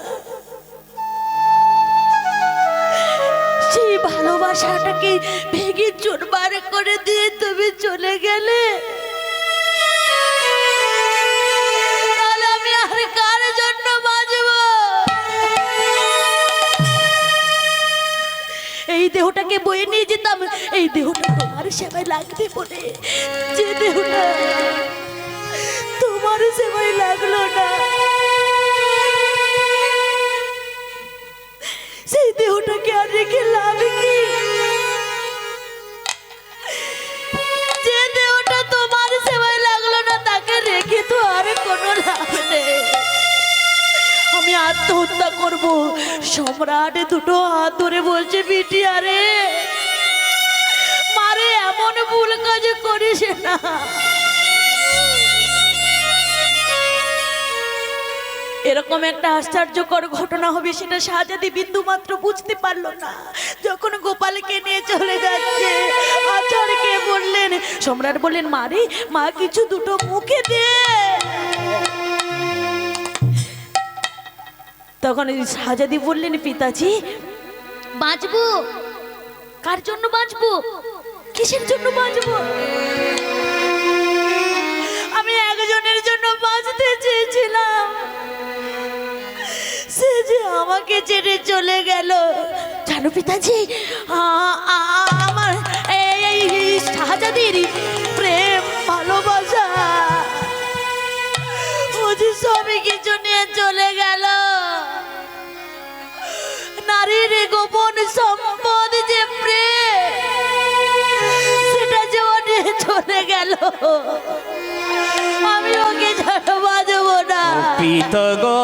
সেই ভালোবাসাটাকে ভেঙে চুরমার করে দিয়ে তুমি চলে গেলে, তাহলে আমি আর কার জন্য বাঁচব? এই দেহটাকে বয়ে নিয়ে যেতাম, এই দেহটা তোমার সেবায় লাগবে বলে, যে দেহটা তোমার সেবায় লাগলো না, সেই দেহটাকে আর রেখে লাভ কি? যে দেহটা তোমার সেবায় লাগলো না, তাকে রেখে তো আর কোনো লাভ নেই। আমি আত্মহত্যা করব। সম্রাট দুটো হাত ধরে বলছে, বিটিয়া রে, মারে এমন ভুল কাজ করিস না। এরকম একটা আশ্চর্যকর ঘটনা হবে সেটা শাহজাদি বিন্দু মাত্র বুঝতে পারলো না। যখন গোপালকে নিয়ে চলে যাচ্ছে, আচার্যকে বললেন, সম্রাট বললেন, মারে মা কিছু দুটো মুখে দে। তখন শাহজাদি বললেন, পিতাজি বাঁচবো? কার জন্য বাঁচবো? কিসের জন্য বাঁচবো? আমি একজনের জন্য বাঁচতে চেয়েছিলাম, আমাকে ছেড়ে চলে গেল। জানো পিতাজি, আমার এই শাহজাদির প্রেম ভালোবাসা ও যে সবই কিছু নিয়ে চলে গেল। নারীর গোপন সম্পদ যে প্রেম, সেটা যে ও নিয়ে চলে গেল। আমি ওকে ছাড়া বাঁচবো না। পিত গো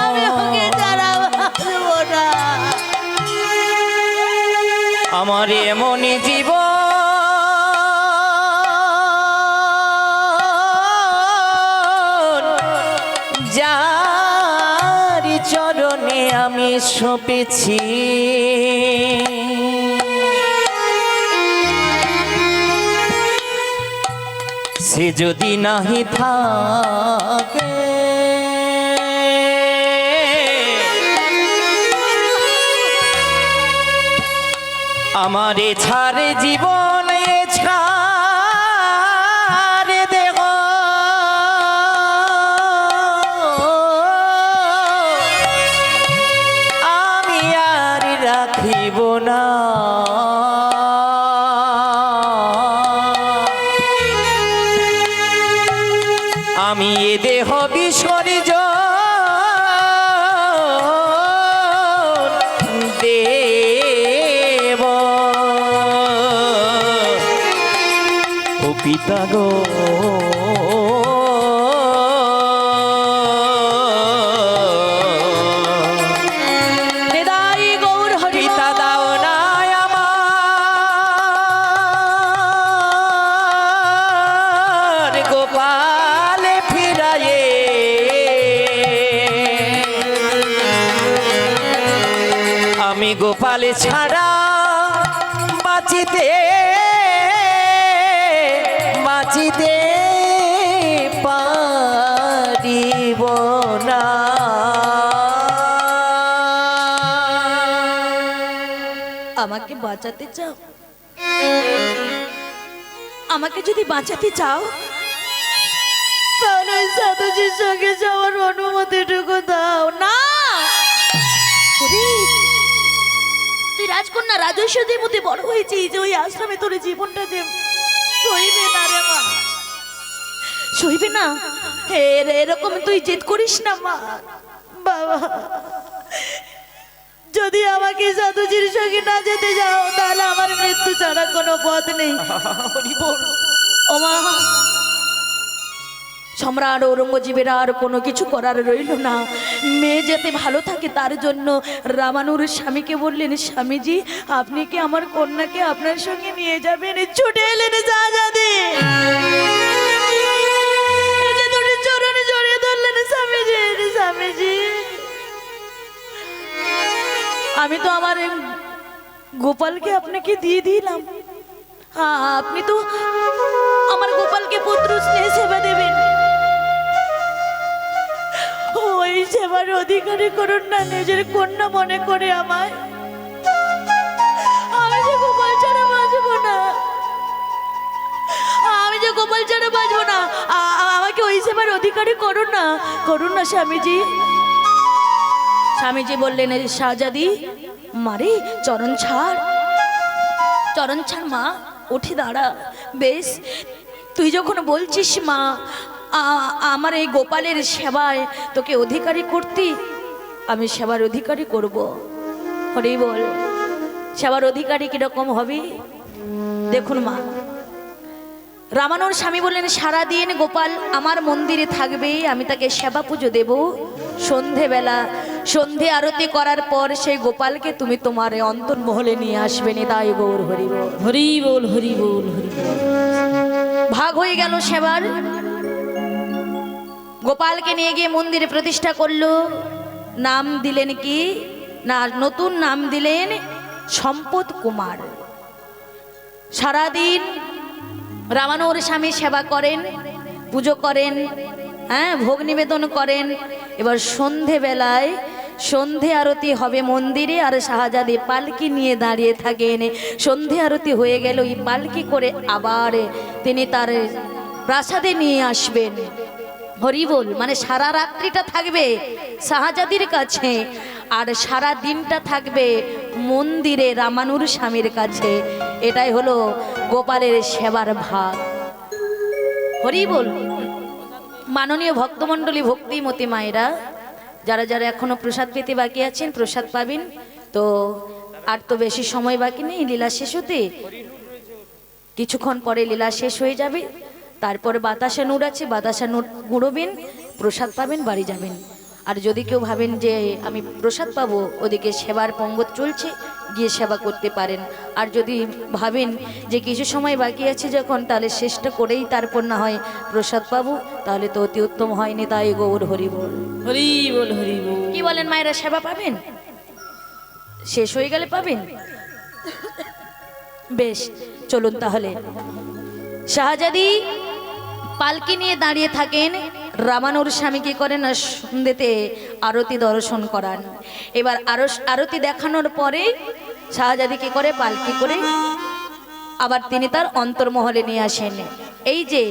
আমি ওকে ছাড়া বাঁচবো না। আমার এমনই জীব যার চরণে আমি সঁপেছি, সে যদি নাহি থাকে আমারে ছাড়ে জীবন ছাড়ে দেব, আমি আর রাখিব না। আমি এ দেহ বিসর্জন দেব। ও পিতা গো হৃদয় গৌর হরি পিতা দাও না আমার গোপালে ফিরায়ে, আমি গোপালে ছাড়া বাঁচিতে বাঁচিতে পারিব না। আমাকে বাঁচাতে চাও? আমাকে যদি বাঁচাতে চাও তাহলে ওই সাধুজির সঙ্গে যাওয়ার অনুমতিটুকু দাও না। ওরে, তুই রাজকন্যা রাজস্বদের মধ্যে বড় হয়েছিস, যে ওই আশ্রমে তোর জীবনটা যে সইবে না রে মা, সইবে না। এরকম তুই জেদ করিস না মা। বাবা, যদি আমাকে সাধুজির সঙ্গে না যেতে যাও তাহলে আমার মৃত্যু ছাড়া কোনো পথ নেই। ও মা, সম্রাট ঔরঙ্গজেবের আর কোনো কিছু করার রইল না। মেয়ে যাতে ভালো থাকে তার জন্য রামানুর স্বামীকে বললেন, স্বামীজি আপনি কি আমার কন্যাকে আপনার সঙ্গে নিয়ে যাবেন? ছুটে এলেন শাহজাদি, দুটি চরণে জড়িয়ে ধরলেন, স্বামীজি স্বামীজি আমি তো আমার গোপালকে আপনাকে দিয়ে দিলাম, আপনি তো আমার গোপালকে পুত্র স্নেহ সেবা দেবেন, ওই সেবার অধিকারী করুন না নিজের কন্যা মনে করে আমায়। আমি যে গোপাল ছাড়া বাঁচবো না, আমি যে গোপাল ছাড়া বাঁচবো না, আমাকে ওই সেবার অধিকারী করুন না, করুন না স্বামীজি। স্বামীজি বললেন, শাহজাদি মারে চরণ ছাড়, চরণ ছাড় মা, উঠে দাঁড়া। বেশ, তুই যখন বলছিস মা আমার এই গোপালের সেবায় তোকে অধিকারী করতি, আমি সেবার অধিকারী করব। হরি বল, সেবার অধিকারী কিরকম হবে দেখুন মা। রামানুর স্বামী বললেন, সারাদিন গোপাল আমার মন্দিরে থাকবে, আমি তাকে সেবা পুজো দেব। সন্ধেবেলা সন্ধে আরতি করার পর সেই গোপালকে তুমি তোমার অন্তর্মহলে নিয়ে আসবে। নিতাই গৌর হরি বল, হরি বল, হরি বল, হরি বল। ভাগ হয়ে গেল সেবার। গোপালকে নিয়ে গিয়ে মন্দিরে প্রতিষ্ঠা করলো। নাম দিলেন কি না, নতুন নাম দিলেন সম্পদ কুমার। সারাদিন রামানুর স্বামী সেবা করেন, পুজো করেন, হ্যাঁ ভোগ নিবেদন করেন। এবার সন্ধেবেলায় সন্ধে আরতি হবে মন্দিরে, আর শাহজাদি পালকি নিয়ে দাঁড়িয়ে থাকেন। সন্ধে আরতি হয়ে গেল, এই পালকি করে আবার তিনি তার প্রাসাদে নিয়ে আসবেন। হরি বল, মানে সারা রাত্রিটা থাকবে শাহজাদির কাছে আর সারা দিনটা থাকবে মন্দিরে রামানুর স্বামীর কাছে। এটাই হলো গোপালের সেবার ভাগ। হরি বল। মাননীয় ভক্তমণ্ডলী, ভক্তিমতী মায়েরা, যারা যারা এখনো প্রসাদ পেতে বাকি আছেন প্রসাদ পাবেন। তো আর তো বেশি সময় বাকি নেই লীলা শেষ হতে, কিছুক্ষণ পরে লীলা শেষ হয়ে যাবে। তারপর বাতাসা নূর আছে, বাতাসা নূর গুঁড়োবেন, প্রসাদ পাবেন, বাড়ি যাবেন। আর যদি কেউ ভাবেন যে আমি প্রসাদ পাবো, ওদিকে সেবার পঙ্গত চলছে, গিয়ে সেবা করতে পারেন। আর যদি ভাবেন যে কিছু সময় বাকি আছে যখন, তাহলে শেষটা করেই তারপর না হয় প্রসাদ পাবো, তাহলে তো অতি উত্তম হয়নি। তাই গৌর হরি বল। হরি বল, হরি বল। কি বলেন মায়েরা, সেবা পাবেন? শেষ হয়ে গেলে পাবেন? বেশ, চলুন তাহলে। শাহজাদি পালকি নিয়ে দাঁড়িয়ে থাকেন, রামানুর স্বামী কি করেন না সন্ধ্যেতে আরতি দর্শন করান। এবার আরতি দেখানোর পরে শাহজাদি কি করে, পালকি করে আবার তিনি তার অন্তর্মহলে নিয়ে আসেন। এই যে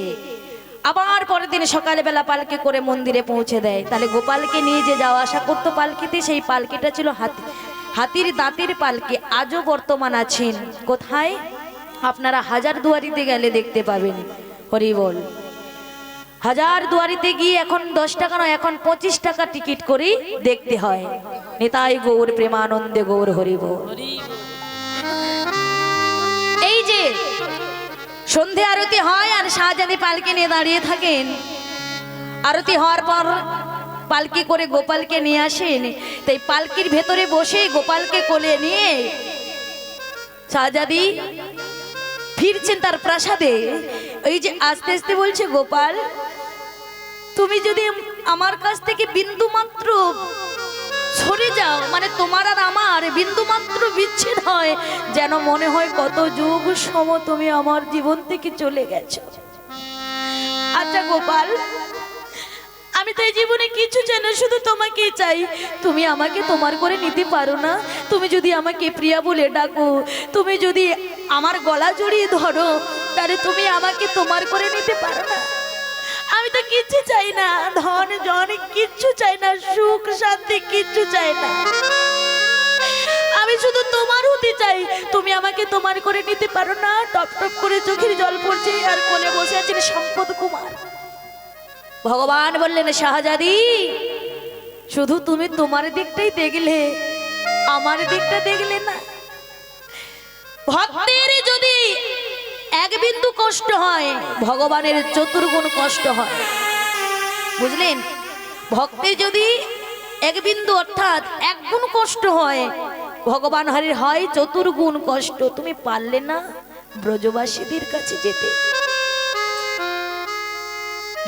আবার পরের দিন সকালবেলা পালকি করে মন্দিরে পৌঁছে দেয়। তাহলে গোপালকে নিয়ে যে যাওয়া আসা করতো পালকিতে, সেই পালকিটা ছিল হাতির দাঁতের পালকি। আজও বর্তমান আছেন। কোথায়? আপনারা হাজারদুয়ারিতে গেলে দেখতে পাবেন। হরি বল। হাজারদুয়ারিতে গিয়ে এখন 10 টাকা নয়, এখন 25 টাকা টিকিট করেই দেখতে হয়। নিতাই গৌর প্রেমানন্দে গৌর হরি বল। এই যে সন্ধে আরতি হয় আর শাহজাদি পালকি নিয়ে দাঁড়িয়ে থাকেন। আরতি হওয়ার পর পালকি করে গোপালকে নিয়ে আসেন। তাই পালকির ভেতরে বসে গোপালকে কোলে নিয়ে শাহজাদি ফিরছেন তার প্রাসাদে। এই যে আস্তে আস্তে বলছে, গোপাল তুমি যদি আমার কাছ থেকে বিন্দু মাত্র সরে যাও, মানে তোমার আর আমার বিন্দু মাত্র বিচ্ছেদ হয়, যেন মনে হয় কত যুগ সম তুমি আমার জীবন থেকে চলে গেছো। আচ্ছা গোপাল, আমি তো এই জীবনে কিছু চাই না, শুধু তোমাকেই চাই। তুমি আমাকে তোমার করে নিতে পারো না? তুমি যদি আমাকে প্রিয়া বলে ডাকো, তুমি যদি আমার গলা জড়িয়ে ধরো, তাহলে তুমি আমাকে তোমার করে নিতে পারো না? আমি তো কিচ্ছু চাই না, ধন জন কিচ্ছু চাই না, সুখ শান্তি কিচ্ছু চাই না, আমি শুধু তোমার হতে চাই। তুমি আমাকে তোমার করে নিতে পারো না? টপ টপ করে চোখের জল পড়ছে আর কোলে বসে আছেন সম্পদ কুমার। ভগবান বললেন, শাহজাদি শুধু তুমি তোমার দিকটাই দেখলে, আমার দিকটা দেখলে না। ভক্তের যদি এক বিন্দু কষ্ট হয়, ভগবানের চতুর্গুণ কষ্ট হয়। বুঝলেন? ভক্তে যদি এক বিন্দু অর্থাৎ এক গুণ কষ্ট হয়, ভগবান হরির হয় চতুর্গুণ কষ্ট। তুমি পারলে না ব্রজবাসীদের কাছে যেতে।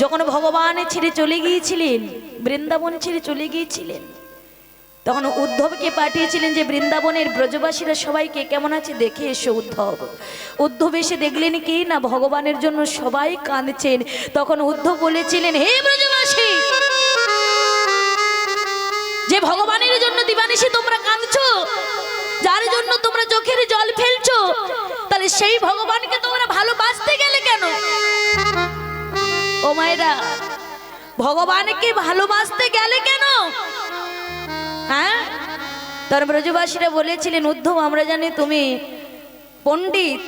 যখন ভগবান ছেড়ে চলে গিয়েছিলেন, বৃন্দাবন ছেড়ে চলে গিয়েছিলেন, তখন উদ্ধবকে পাঠিয়েছিলেন যে বৃন্দাবনের ব্রজবাসীরা সবাইকে কেমন আছে দেখে এসো। উদ্ধব এসে দেখলেন কি না ভগবানের জন্য সবাই কাঁদছেন। তখন উদ্ধব বলেছিলেন, হে ব্রজবাসী, যে ভগবানের জন্য দিবানিশি তোমরা কাঁদছো, যার জন্য তোমরা চোখের জল ফেলছো, তাহলে সেই ভগবানকে তোমরা ভালোবাসতে গেলে কেন? ও মায়েরা, ভগবানকে ভালোবাসতে গেলে কেন? হ্যাঁ, তার ব্রজবাসীরা বলেছিলেন, উদ্ধব আমরা জানি তুমি পণ্ডিত,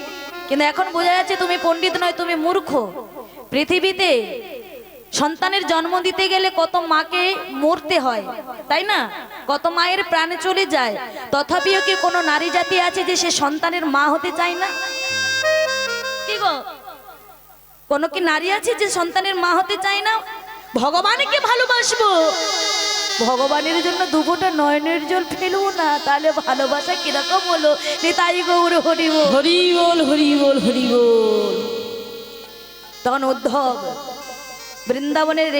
কিন্তু এখন বোঝা যাচ্ছে তুমি পণ্ডিত নয়, তুমি মূর্খ। পৃথিবীতে সন্তানের জন্ম দিতে গেলে কত মাকে মরতে হয়, তাই না? কত মায়ের প্রাণ চলে যায়, তথাপিও কি কোনো নারী জাতি আছে যে সে সন্তানের মা হতে চায় না? কি গো, কোনো কি নারী আছে যে সন্তানের মা হতে চায় না? ভগবানকে ভালোবাসবো, ভগবানের জন্য দুফোঁটা নয়নের জল ফেলবো না, তাহলে ভালোবাসা কিরকম হলো? তাই গৌর হরি বল, হরি বল, হরি বল, হরি বল। তখন উদ্ধব বৃন্দাবনের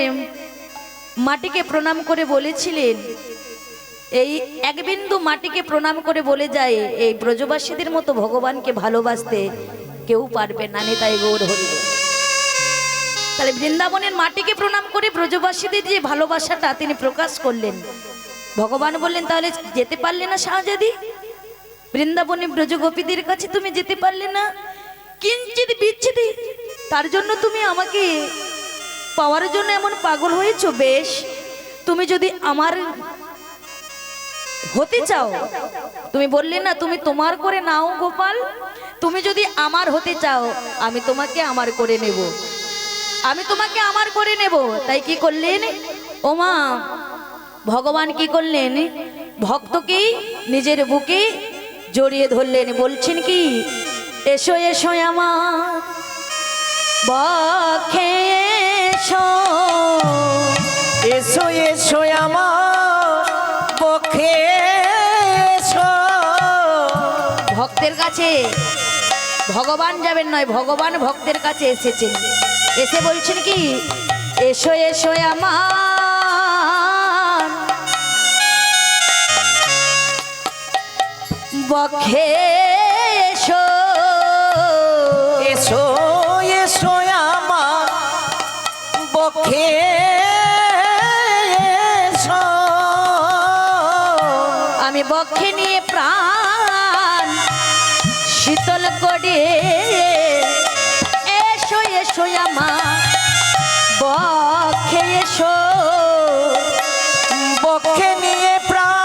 মাটিকে প্রণাম করে বলেছিলেন, এই এক বিন্দু মাটিকে প্রণাম করে বলে যায়, এই ব্রজবাসীদের মতো ভগবানকে ভালোবাসতে কেউ পারবে না। তাই গৌর হরি বল। তাহলে বৃন্দাবনের মাটিকে প্রণাম করে ব্রজবাসীদের যে ভালোবাসাটা তিনি প্রকাশ করলেন। ভগবান বললেন, তাহলে যেতে পারলে না শাহজাদি? বৃন্দাবনে ব্রজগোপীদের কাছে তুমি যেতে পারলে না? কিঞ্চিত বিচ্ছেদে তার জন্য তুমি আমাকে পাওয়ার জন্য এমন পাগল হয়েছো? বেশ, তুমি যদি আমার হতে চাও, তুমি বললে না তুমি তোমার করে নাও গোপাল, তুমি যদি আমার হতে চাও আমি তোমাকে আমার করে নেব, আমি তোমাকে আমার করে নেব। তাই কি করলেন ও মা, ভগবান কি করলেন, ভক্তকে নিজের বুকে জড়িয়ে ধরলেন, বলছেন কি, এসো এসো আমার বক্ষে এসো, এসো এসো আমার পক্ষে এসো। ভক্তের কাছে ভগবান যাবেন নয়, ভগবান ভক্তের কাছে এসেছেন, এসে বলছেন কি, এসো এসো আমার বক্ষে এসো, এসো এসো আমার পক্ষে এসো। আমি বক্ষে নিয়ে প্রাণ শীতল করে, এসো এসো আমার বক্ষে এসো, পক্ষে নিয়ে প্রাণ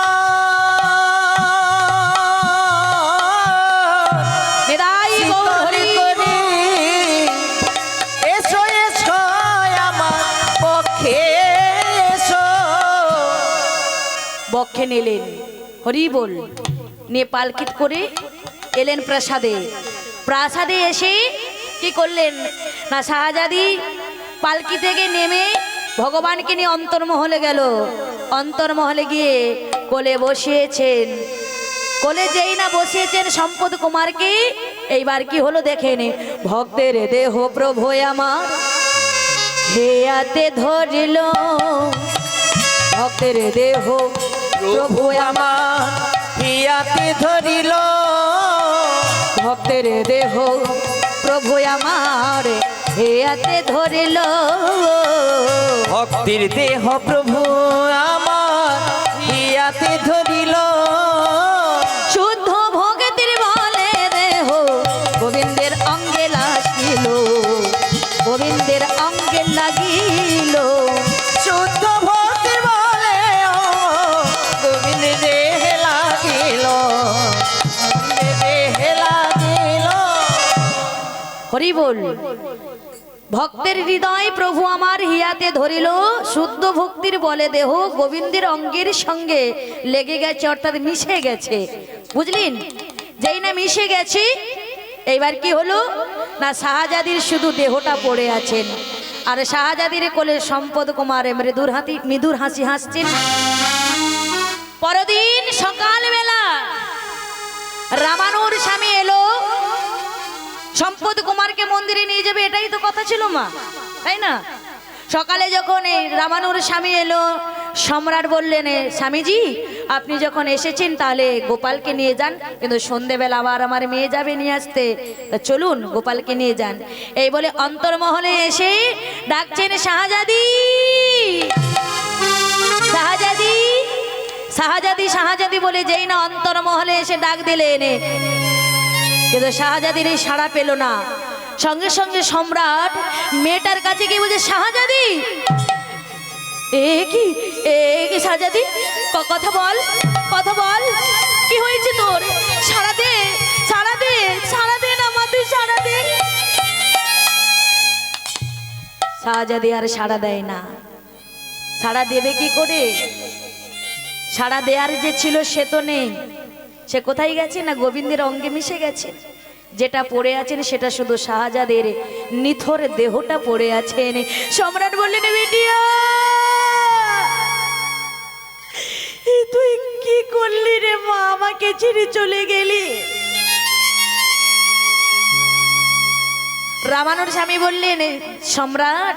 নিতাই গৌর হরি করি। এসো এসো আমার পক্ষে এসো। বক্ষে নিলেন, হরি বল, নিয়ে পালকিত করে এলেন প্রাসাদে। প্রাসাদে এসে কি করলেন না, শাহজাদি পালকি থেকে নেমে ভগবানকে নিয়ে অন্তর্মহলে গেল। অন্তর্মহলে গিয়ে কোলে বসিয়েছেন, কোলে যেই না বসিয়েছেন সম্পদ কুমারকে, এইবার কি হলো দেখেন, ভক্তের দেহ প্রভু আমার হেয়াতে ধরিল, ভক্তের দেহ প্রভু আমার হিয়াতে ধরিল, ভক্তের দেহ প্রভু আমার হেয়াতে ধরিল, ভক্তির দেহ প্রভু আমার হিয়াতে ধরিল, শুদ্ধ ভগতির বলে দেহ গোবিন্দের অঙ্গে লাগিল, গোবিন্দের অঙ্গে লাগিল, শুদ্ধ ভক্তি বলে ও গোবিন্দ দেহ লাগিল, দেহ লাগিল। হরি বল। ভক্তের হৃদয় প্রভু আমার হিয়াতে ধরিল, শুদ্ধ ভক্তির বলে দেহ গোবিন্দের অঙ্গের সঙ্গে লেগে গেছে, অর্থাৎ মিশে গেছে, বুঝলেন? যেই না মিশে গেছে, এইবার কি হলো না, শাহজাদির শুধু দেহটা পড়ে আছেন, আর শাহজাদির কোলে সম্পদ কুমার মৃদুর হাসি হাসছেন। পরদিন সকালবেলা রামানুর স্বামী এলো, সম্পদ কুমারকে মন্দিরে নিয়ে যাবে, এটাই তো কথা ছিল মা, তাই না? সকালে যখন এই রামানুর স্বামী এলো, সম্রাট বললেন, স্বামীজি আপনি যখন এসেছেন তাহলে গোপালকে নিয়ে যান, কিন্তু সন্ধেবেলা আবার আমার মেয়ে যাবে নিয়ে আসতে, তা চলুন গোপালকে নিয়ে যান। এই বলে অন্তর্মহলে এসে ডাকছেন, শাহজাদি শাহজাদি শাহজাদি শাহজাদি বলে যেই না অন্তর্মহলে এসে ডাক দিলেন, কিন্তু শাহজাদির এই সাড়া পেল না। সঙ্গে সঙ্গে সম্রাট মেয়েটার কাছে গিয়ে বলছে, শাহজাদি এ কি শাহজাদি, কথা বল, কথা বল, কি হয়েছে তোর, সাড়া দে, সাড়া দে, সাড়া দে না মা, তুই সাড়া দে। শাহজাদি আর সাড়া দেয় না। সাড়া দেবে কি করে, সাড়া দেয়ার যে ছিল সে তো নেই, সে কোথায় গেছে না, গোবিন্দের অঙ্গে মিশে গেছে। যেটা পড়ে আছেন সেটা শুধু শাহজাদের নিথর দেহটা পড়ে আছেন। সম্রাট বললেন, বেটিয়া তুই কি করলি রে মা, আমাকে ছেড়ে চলে গেলি। রামানুর স্বামী বললেন, সম্রাট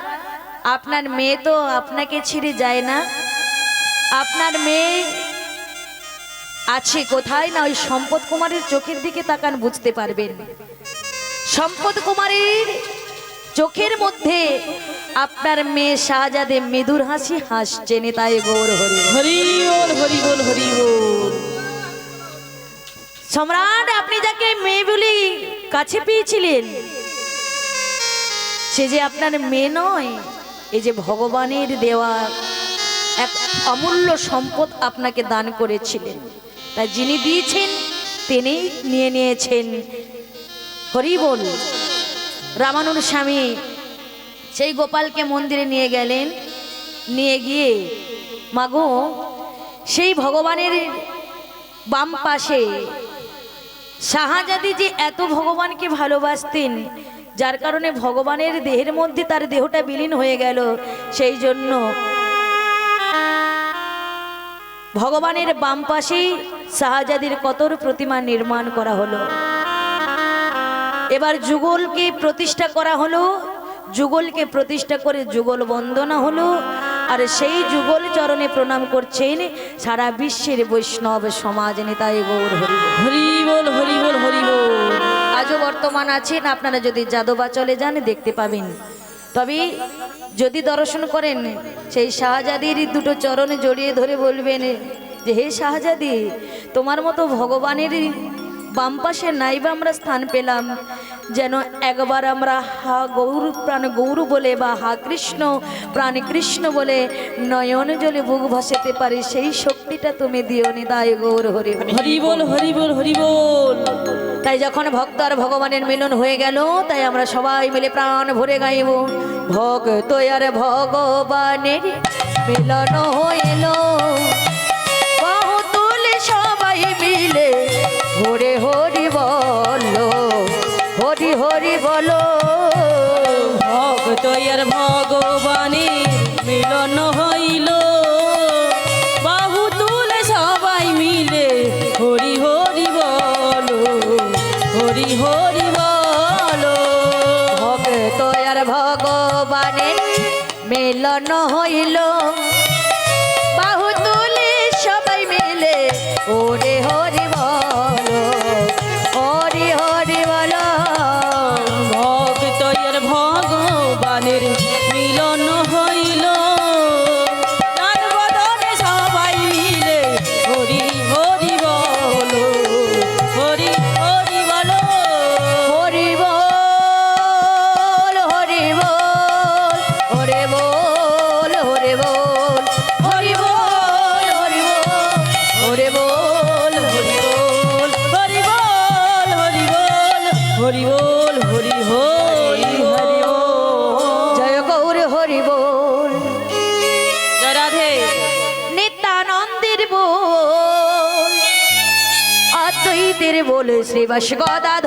আপনার মেয়ে তো আপনাকে ছেড়ে যায় না, আপনার মেয়ে আছে কোথায় না, ওই সম্পদ কুমারের চোখের দিকে তাকান, বুঝতে পারবেন। সম্পদ কুমারের চোখের মধ্যে আপনার মেয়ে শাহজাদে মৃদুর হাসি হাসছে, তাই গৌর হরি হরি বল, হরি বল, হরি বল। সম্রাট আপনি যাকে মেয়ে বলে কাছে পেয়েছিলেন সে যে আপনার মেয়ে নয়, এই যে ভগবানের দেওয়া এক অমূল্য সম্পদ আপনাকে দান করেছিলেন, তাই যিনি দিয়েছেন তিনি নিয়ে নিয়েছেন। হরি বল। রামানুজ স্বামী সেই গোপালকে মন্দিরে নিয়ে গেলেন, নিয়ে গিয়ে মাগো সেই ভগবানের বাম পাশে শাহজাদি যে এত ভগবানকে ভালোবাসতেন, যার কারণে ভগবানের দেহের মধ্যে তার দেহটা বিলীন হয়ে গেল, সেই জন্য ভগবানের বাম পাশেই শাহজাদির কতর প্রতিমা নির্মাণ করা হলো। এবার যুগলকে প্রতিষ্ঠা করা হলো, যুগলকে প্রতিষ্ঠা করে যুগল বন্দনা হলো, আর সেই যুগল চরণে প্রণাম করছেন সারা বিশ্বের বৈষ্ণব সমাজ নেতাই গৌর হরি বল। হরি বল হরি বল হরি বল। আজও বর্তমান আছেন, আপনারা যদি যাদবা চলে যান দেখতে পাবেন। তবে যদি দর্শন করেন সেই শাহজাদির দুটো চরণে জড়িয়ে ধরে বলবেন যে হে শাহজাদি, তোমার মতো ভগবানের বাম পাশে নাইবা আমরা স্থান পেলাম, যেন একবার আমরা হা গৌর প্রাণ গৌর বলে বা হা কৃষ্ণ প্রাণ কৃষ্ণ বলে নয়ন জলে বুক ভাসাতে পারি, সেই শক্তিটা তুমি দিও নিতাই গৌর হরি বল। হরি বল হরি বল হরি বল। তাই যখন ভক্ত আর ভগবানের মিলন হয়ে গেল, তাই আমরা সবাই মিলে প্রাণ ভরে গাইব ভক্ত আর ভগবানের মিলন হইল, বাহু তুলে সবাই মিলে হরে হরি বলো, হরি হরি বলো। ভক্ত আর ভগবানের মিলন হইল, বাহু তুলে সবাই মিলে হরি হরি বলো, হরি হরি বলো। ভক্ত আর ভগবানের মিলন হইল, বাহু তুলে সবাই মিলে ওরে হরি বলো, হরি হরি বলো। ভক্ত আর ভগবানের মিলন হইল, তার বদনে সবাই মিলে হরি হরি বলো, হরি হরি বলো। হরি বল হরি বল, হরে বল হরে বল, হরি বল হরি বল, হরে বল হরি বল, হরি বল হরি বল হরি বল হরি হরি হরি জয় গৌর হরি বল। জয় রাধে। নিত্যানন্দের বল, অদ্বৈতের বল, শ্রীবাস গদাধর